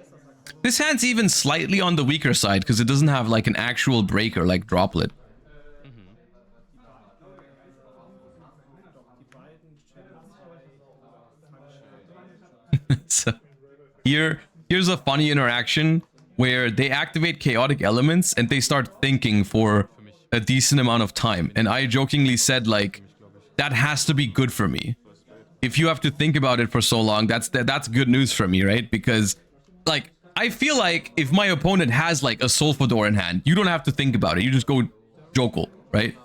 searchen. This hand's even slightly on the weaker side because it doesn't have like an actual breaker like Droplet. So here's a funny interaction where they activate chaotic elements and they start thinking for a decent amount of time. And I jokingly said, like, that has to be good for me. If you have to think about it for so long, that's good news for me, right? Because, like, I feel like if my opponent has like a Solfador in hand, you don't have to think about it. You just go Jokul, right?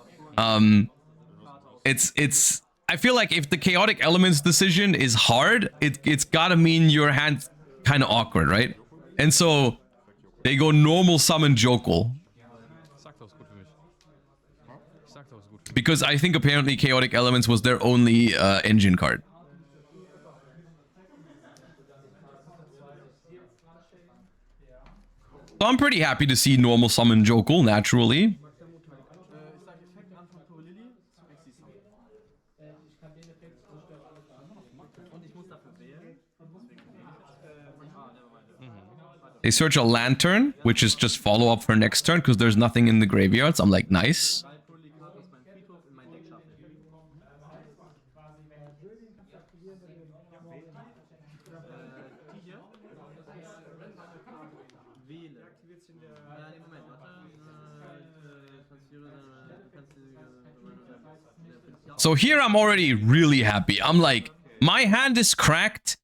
I feel like if the chaotic elements decision is hard, it's gotta mean your hand's kind of awkward, right? And so they go normal summon Jokul. Because I think apparently chaotic elements was their only engine card. So I'm pretty happy to see normal summon Jokul naturally. They search a Lantern, which is just follow up for next turn because there's nothing in the graveyard. So I'm like, nice. So here I'm already really happy. I'm like, my hand is cracked.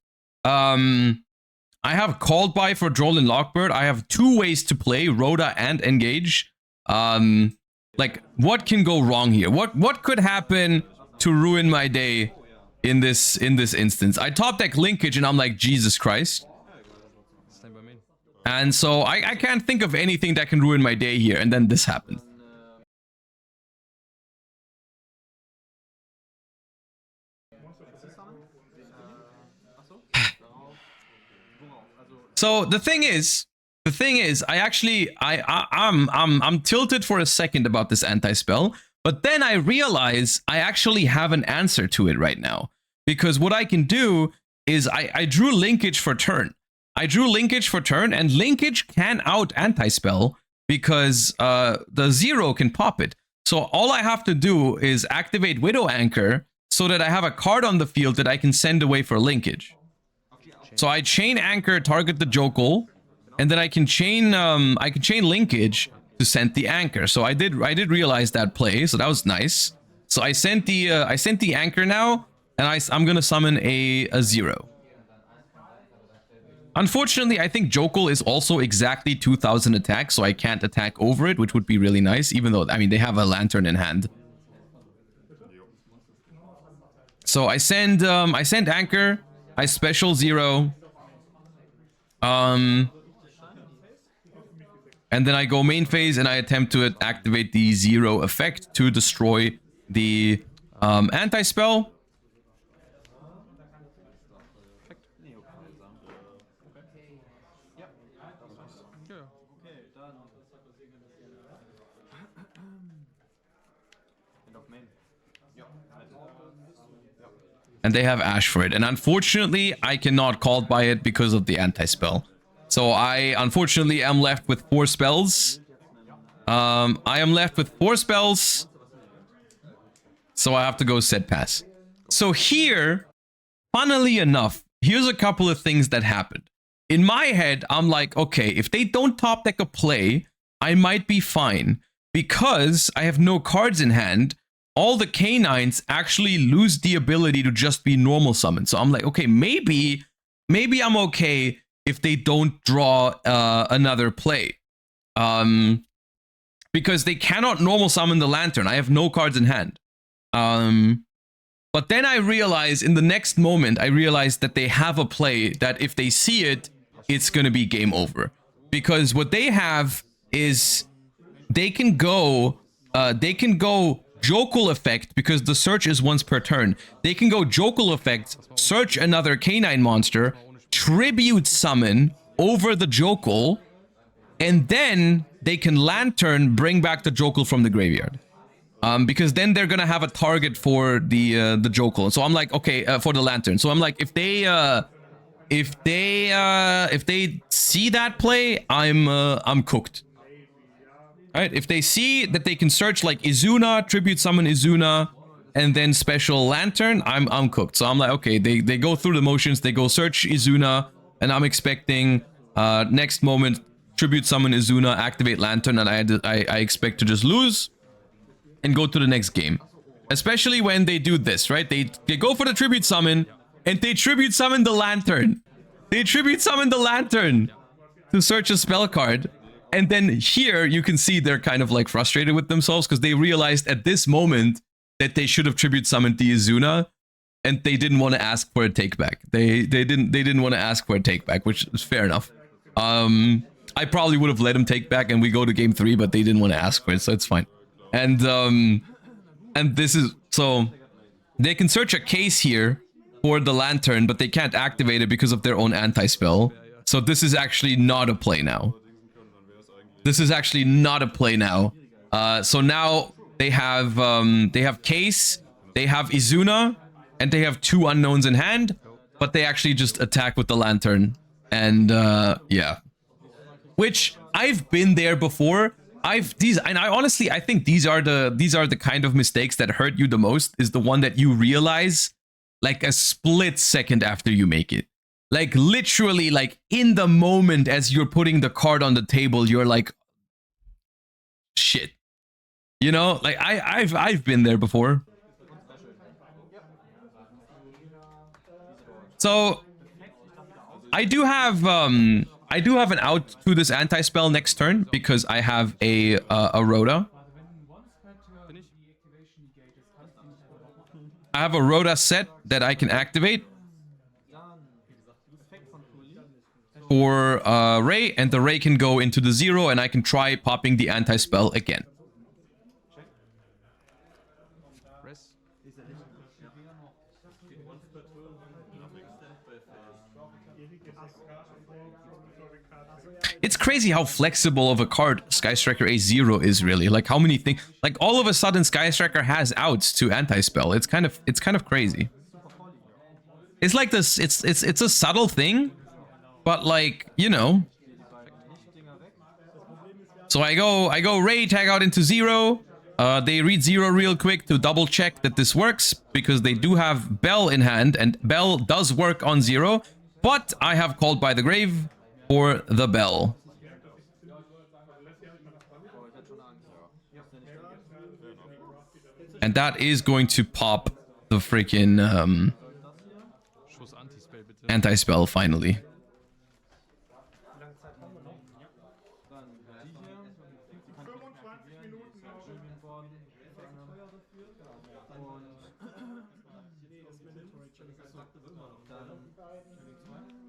I have Called By for Droll and Lockbird. I have 2 ways to play, Rhoda and Engage. Like, what can go wrong here? What could happen to ruin my day in this instance? I top deck Linkage and I'm like, Jesus Christ. And so I can't think of anything that can ruin my day here. And then this happened. So the thing is, I'm tilted for a second about this anti-spell, but then I realize I actually have an answer to it right now. Because what I can do is I drew Linkage for turn. And Linkage can out anti-spell because the 0 can pop it. So all I have to do is activate Widow Anchor so that I have a card on the field that I can send away for Linkage. So I chain Anchor, target the Jokul, and then I can chain Linkage, to send the anchor. So I did realize that play, so that was nice. So I sent the anchor now, and I'm gonna summon a 0. Unfortunately, I think Jokul is also exactly 2000 attack, so I can't attack over it, which would be really nice, even though, I mean, they have a lantern in hand. So I send anchor, I special 0. And then I go main phase and I attempt to activate the 0 effect to destroy the anti-spell. And they have Ash for it. And unfortunately, I cannot called by it because of the anti-spell. So I, unfortunately, am left with 4 spells. I am left with 4 spells. So I have to go set pass. So here, funnily enough, here's a couple of things that happened. In my head, I'm like, okay, if they don't top deck a play, I might be fine. Because I have no cards in hand, all the canines actually lose the ability to just be normal summon. So I'm like, okay, maybe I'm okay if they don't draw another play. Because they cannot normal summon the lantern. I have no cards in hand. But then I realize, in the next moment, I realize that they have a play that if they see it, it's going to be game over. Because what they have is they can go Jokul effect, because the search is once per turn. They can go Jokul effect, search another canine monster, tribute summon over the Jokul, and then they can lantern bring back the Jokul from the graveyard. Because then they're gonna have a target for the Jokul. So I'm like, okay, for the lantern. So I'm like, if they see that play, I'm cooked. Alright, if they see that they can search like Izuna, tribute summon Izuna, and then special lantern, I'm cooked. So I'm like, okay, they go through the motions, they go search Izuna, and I'm expecting next moment tribute summon Izuna, activate lantern, and I expect to just lose and go to the next game. Especially when they do this, right? They go for the tribute summon, and they tribute summon the lantern. They tribute summon the lantern to search a spell card. And then here you can see they're kind of like frustrated with themselves because they realized at this moment that they should have tribute summoned the Izuna, and they didn't want to ask for a take back. They didn't want to ask for a take back, which is fair enough. I probably would have let them take back and we go to game 3, but they didn't want to ask for it, so it's fine. And this is, so they can search a case here for the lantern, but they can't activate it because of their own anti-spell. So this is actually not a play now. This is actually not a play now. So now they have Case, they have Izuna, and they have 2 unknowns in hand, but they actually just attack with the lantern. And yeah. Which I've been there before. I honestly think these are the kind of mistakes that hurt you the most, is the one that you realize like a split second after you make it. Like literally, like in the moment as you're putting the card on the table, you're like, shit. You know, like I've been there before. So I do have an out to this anti-spell next turn because I have a Rhoda. I have a Rhoda set that I can activate for Ray, and the Ray can go into the 0, and I can try popping the anti-spell again. It's crazy how flexible of a card Sky Striker A0 is, really. Like how many things, like all of a sudden Sky Striker has outs to anti-spell. It's kind of crazy. It's like this, it's a subtle thing, but like, you know. So I go Ray, tag out into 0. They read 0 real quick to double check that this works, because they do have Bell in hand, and Bell does work on 0, but I have called by the grave for the Bell. And that is going to pop the freaking Schuss Anti-Spell bitte. anti-spell finally. Wie lange Zeit haben wir noch? Dann die hier. Die kann ich nicht mehr aktivieren. Die ist halt Julian worden.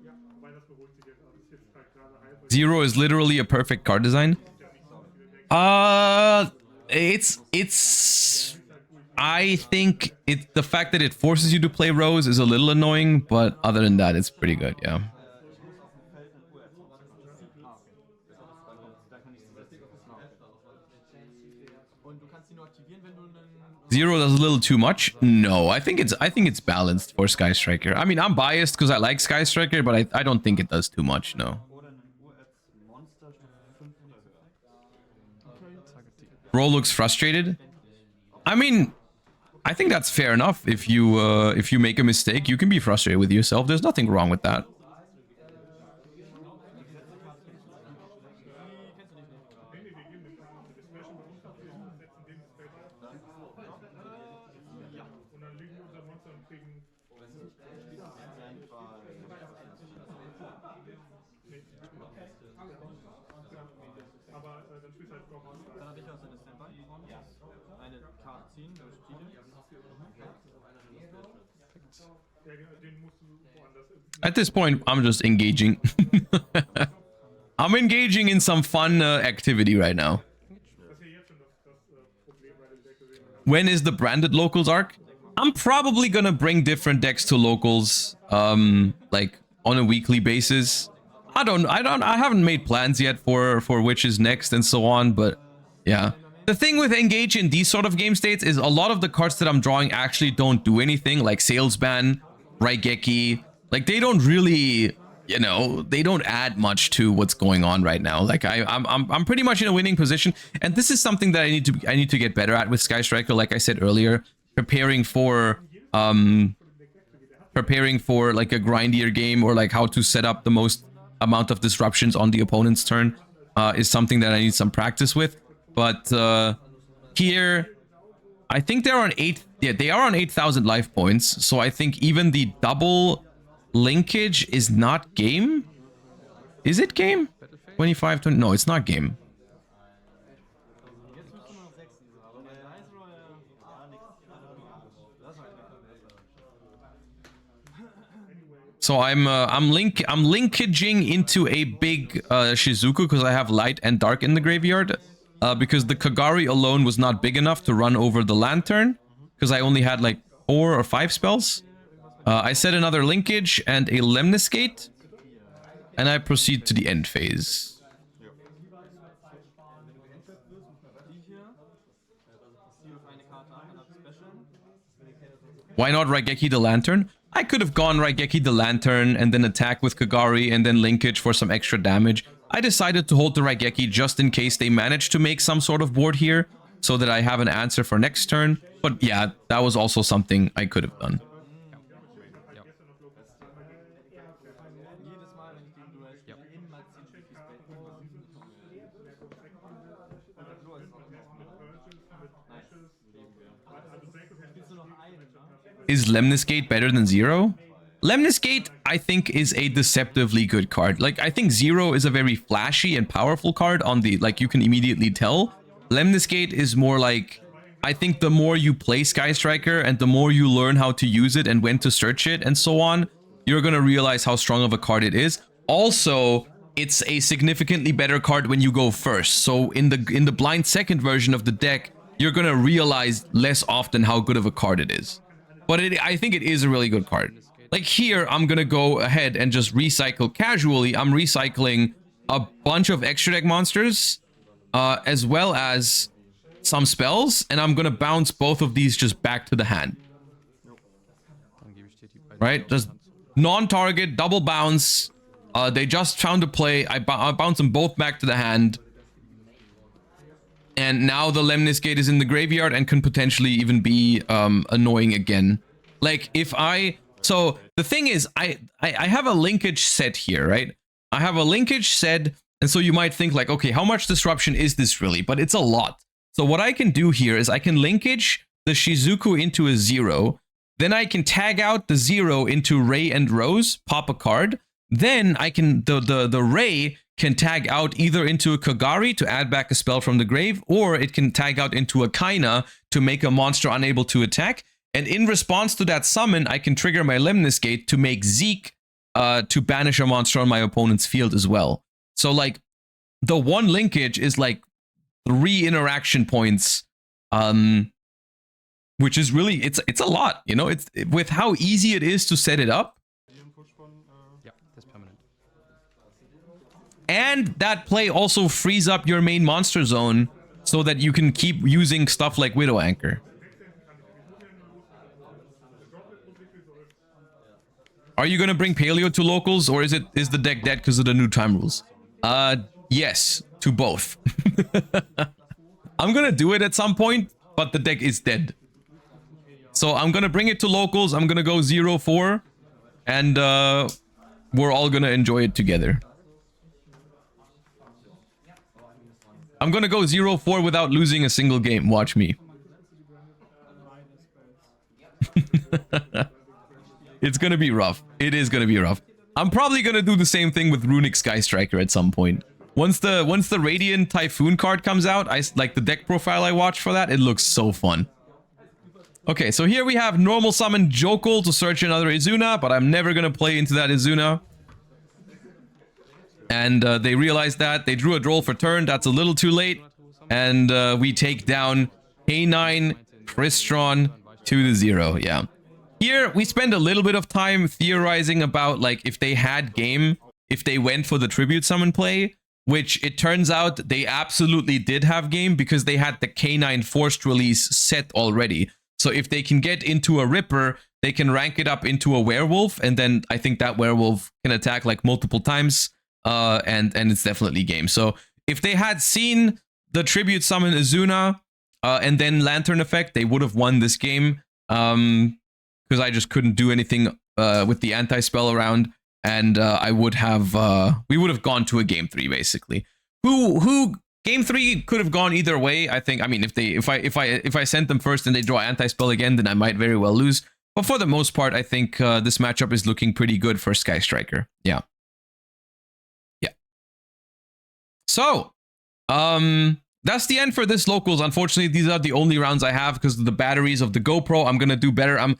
Ja, weil das beruhigt sich jetzt. Das ist jetzt halt gerade halb. Zero is literally a perfect card design. It's I think the fact that it forces you to play Rose is a little annoying, but other than that, it's pretty good, yeah. Zero does a little too much. No, I think it's balanced for Sky Striker. I mean, I'm biased because I like Sky Striker, but I don't think it does too much. No. Bro looks frustrated. I mean, I think that's fair enough. If you make a mistake, you can be frustrated with yourself. There's nothing wrong with that. Und dann legen wir unser Monster und kriegen. Aber dann spielst du halt Go Monster. Dann habe ich aus der Standby eine Karte ziehen, durch Spiele. Ja, den musst du woanders. At this point, I'm just engaging. I'm engaging in some fun activity right now. Das ist ja jetzt schon das Problem, weil du Deck gesehen hast. When is the branded locals arc? I'm probably gonna bring different decks to locals, like on a weekly basis. I haven't made plans yet for which is next and so on, but yeah. The thing with engage in these sort of game states is a lot of the cards that I'm drawing actually don't do anything, like Salesman, Raigeki. Like they don't really, you know, they don't add much to what's going on right now. Like I'm pretty much in a winning position, and this is something that I need to get better at with Sky Striker. Like I said earlier, preparing for like a grindier game, or like how to set up the most amount of disruptions on the opponent's turn is something that I need some practice with. But here, I think they're on 8. Yeah, they are on 8,000 life points. So I think even the double linkage is not game. Is it game? 25, 20. No, it's not game. So I'm linkaging into a big Shizuku because I have light and dark in the graveyard. Because the Kagari alone was not big enough to run over the Lantern, because I only had like 4 or 5 spells. I set another linkage and a Lemniscate, and I proceed to the end phase. Why not Raigeki the Lantern? I could have gone Raigeki the Lantern and then attack with Kagari and then linkage for some extra damage. I decided to hold the Raigeki just in case they manage to make some sort of board here, so that I have an answer for next turn. But yeah, that was also something I could have done. Is Lemniscate better than Zero? Lemniscate, I think, is a deceptively good card. Like, I think Zero is a very flashy and powerful card on the, like, you can immediately tell. Lemniscate is more like, I think the more you play Sky Striker and the more you learn how to use it and when to search it and so on, you're gonna realize how strong of a card it is. Also, it's a significantly better card when you go first. So in the blind second version of the deck, you're gonna realize less often how good of a card it is. But I think it is a really good card. Like here, I'm gonna go ahead and just recycle casually. I'm recycling a bunch of extra deck monsters, as well as some spells, and I'm gonna bounce both of these just back to the hand. Right? Just non-target, double bounce. They just found a play. I bounce them both back to the hand. And now the Lemniscate is in the graveyard and can potentially even be annoying again. Like if so the thing is, I have a linkage set here, right? I have a linkage set, and so you might think like, okay, how much disruption is this really? But it's a lot. So what I can do here is I can linkage the Shizuku into a 0. Then I can tag out the 0 into Ray and Rose, pop a card. Then I can the Ray can tag out either into a Kagari to add back a spell from the grave, or it can tag out into a Kaina to make a monster unable to attack. And in response to that summon, I can trigger my Lemnis Gate to make Zeke to banish a monster on my opponent's field as well. So like the one linkage is like 3 interaction points, which is really it's a lot, you know. It's with how easy it is to set it up. Ja, das ist permanent. And that play also frees up your main monster zone so that you can keep using stuff like Widow Anchor. Are you gonna bring Paleo to locals, or is the deck dead because of the new time rules? Yes, to both. I'm gonna do it at some point, but the deck is dead. So I'm gonna bring it to locals. I'm gonna go 0-4, and we're all gonna enjoy it together. I'm gonna go 0-4 without losing a single game. Watch me. It's gonna be rough. It is gonna be rough. I'm probably gonna do the same thing with Runic Sky Striker at some point. Once the Radiant Typhoon card comes out, I like the deck profile I watched for that. It looks so fun. Okay, so here we have normal summon Jokul to search another Izuna, but I'm never gonna play into that Izuna. And they realized that. They drew a droll for turn. That's a little too late. And we take down K9, Crystron to the 0. Yeah. Here, we spend a little bit of time theorizing about, like, if they had game, if they went for the Tribute Summon play, which it turns out they absolutely did have game because they had the K9 forced release set already. So if they can get into a Ripper, they can rank it up into a Werewolf, and then I think that Werewolf can attack, like, multiple times. And it's definitely game. So if they had seen the Tribute Summon Izuna and then Lantern Effect, they would have won this game. Because I just couldn't do anything with the anti-spell around, and I would have we would have gone to a game 3 basically. Who game 3 could have gone either way. I think. I mean, if I sent them first and they draw anti-spell again, then I might very well lose. But for the most part, I think this matchup is looking pretty good for Sky Striker. Yeah. So, that's the end for this locals. Unfortunately, these are the only rounds I have because of the batteries of the GoPro. I'm gonna do better. I'm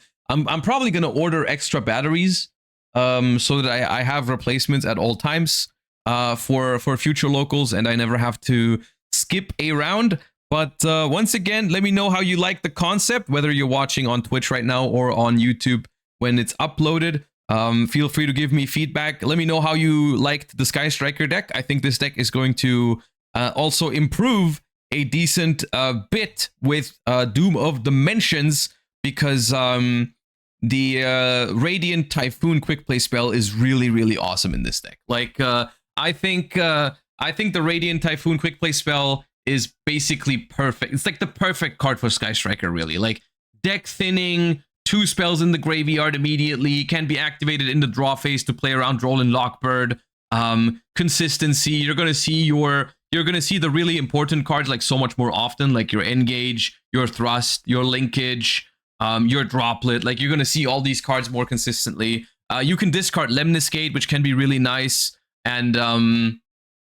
probably gonna order extra batteries, so that I have replacements at all times, for future locals, and I never have to skip a round. But once again, let me know how you like the concept, whether you're watching on Twitch right now or on YouTube when it's uploaded. Feel free to give me feedback. Let me know how you liked the Sky Striker deck. I think this deck is going to also improve a decent bit with Doom of Dimensions, because the Radiant Typhoon quick play spell is really, really awesome in this deck. Like, I think the Radiant Typhoon quick play spell is basically perfect. It's like the perfect card for Sky Striker, really. Like, deck thinning, 2 spells in the graveyard immediately, can be activated in the draw phase to play around Droll and Lockbird. Consistency, you're gonna see the really important cards like so much more often, like your Engage, your Thrust, your Linkage, your Droplet. Like, you're gonna see all these cards more consistently. You can discard Lemnis Gate, which can be really nice, and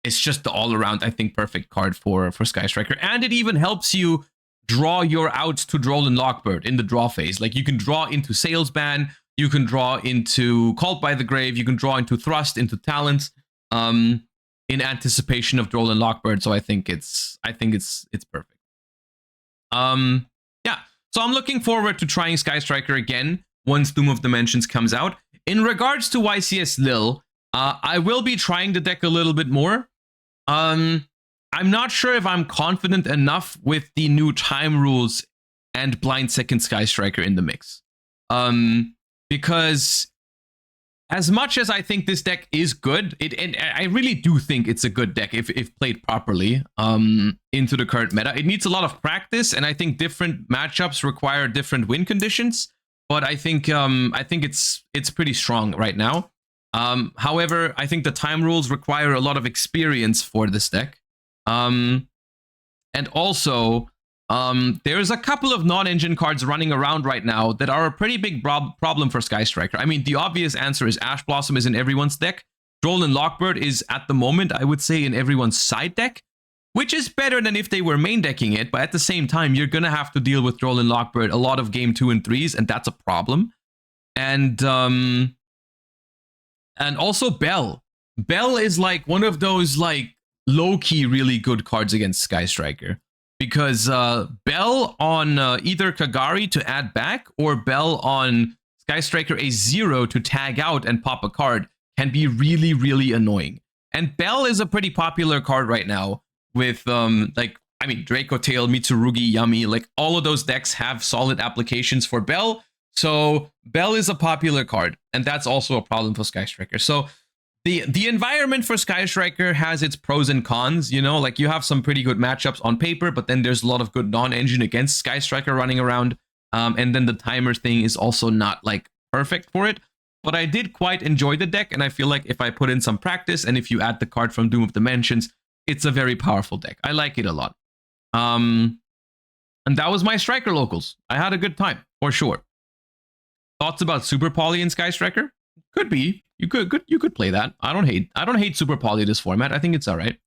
it's just the all-around, I think, perfect card for Sky Striker. And it even helps you draw your outs to Droll and Lockbird in the draw phase. Like, you can draw into Salesman, you can draw into Called by the Grave, you can draw into Thrust, into Talent, in anticipation of Droll and Lockbird. So I think it's perfect. Yeah. So I'm looking forward to trying Sky Striker again once Doom of Dimensions comes out. In regards to YCS Lil, I will be trying the deck a little bit more. I'm not sure if I'm confident enough with the new time rules and Blind Second Sky Striker in the mix. Because as much as I think this deck is good, and I really do think it's a good deck if played properly into the current meta. It needs a lot of practice, and I think different matchups require different win conditions. But I think it's pretty strong right now. However, I think the time rules require a lot of experience for this deck. And also, There's a couple of non-engine cards running around right now that are a pretty big problem for Sky Striker. I mean, the obvious answer is Ash Blossom is in everyone's deck. Droll and Lockbird is, at the moment, I would say, in everyone's side deck, which is better than if they were main decking it, but at the same time, you're going to have to deal with Droll and Lockbird a lot of game 2 and 3s, and that's a problem. And also Bell. Bell is like one of those like low-key really good cards against Sky Striker. Because Bell on either Kagari to add back or Bell on Sky Striker A0 to tag out and pop a card can be really, really annoying. And Bell is a pretty popular card right now with, Draco Tail, Mitsurugi, Yami, like all of those decks have solid applications for Bell. So Bell is a popular card, and that's also a problem for Sky Striker. So the environment for Sky Striker has its pros and cons, you know, like you have some pretty good matchups on paper, but then there's a lot of good non-engine against Sky Striker running around. And then the timer thing is also not like perfect for it. But I did quite enjoy the deck, and I feel like if I put in some practice and if you add the card from Doom of Dimensions, it's a very powerful deck. I like it a lot. And that was my Striker locals. I had a good time, for sure. Thoughts about Super Poly and Sky Striker? Could be. You could play that. I don't hate Super Poly this format. I think it's all right.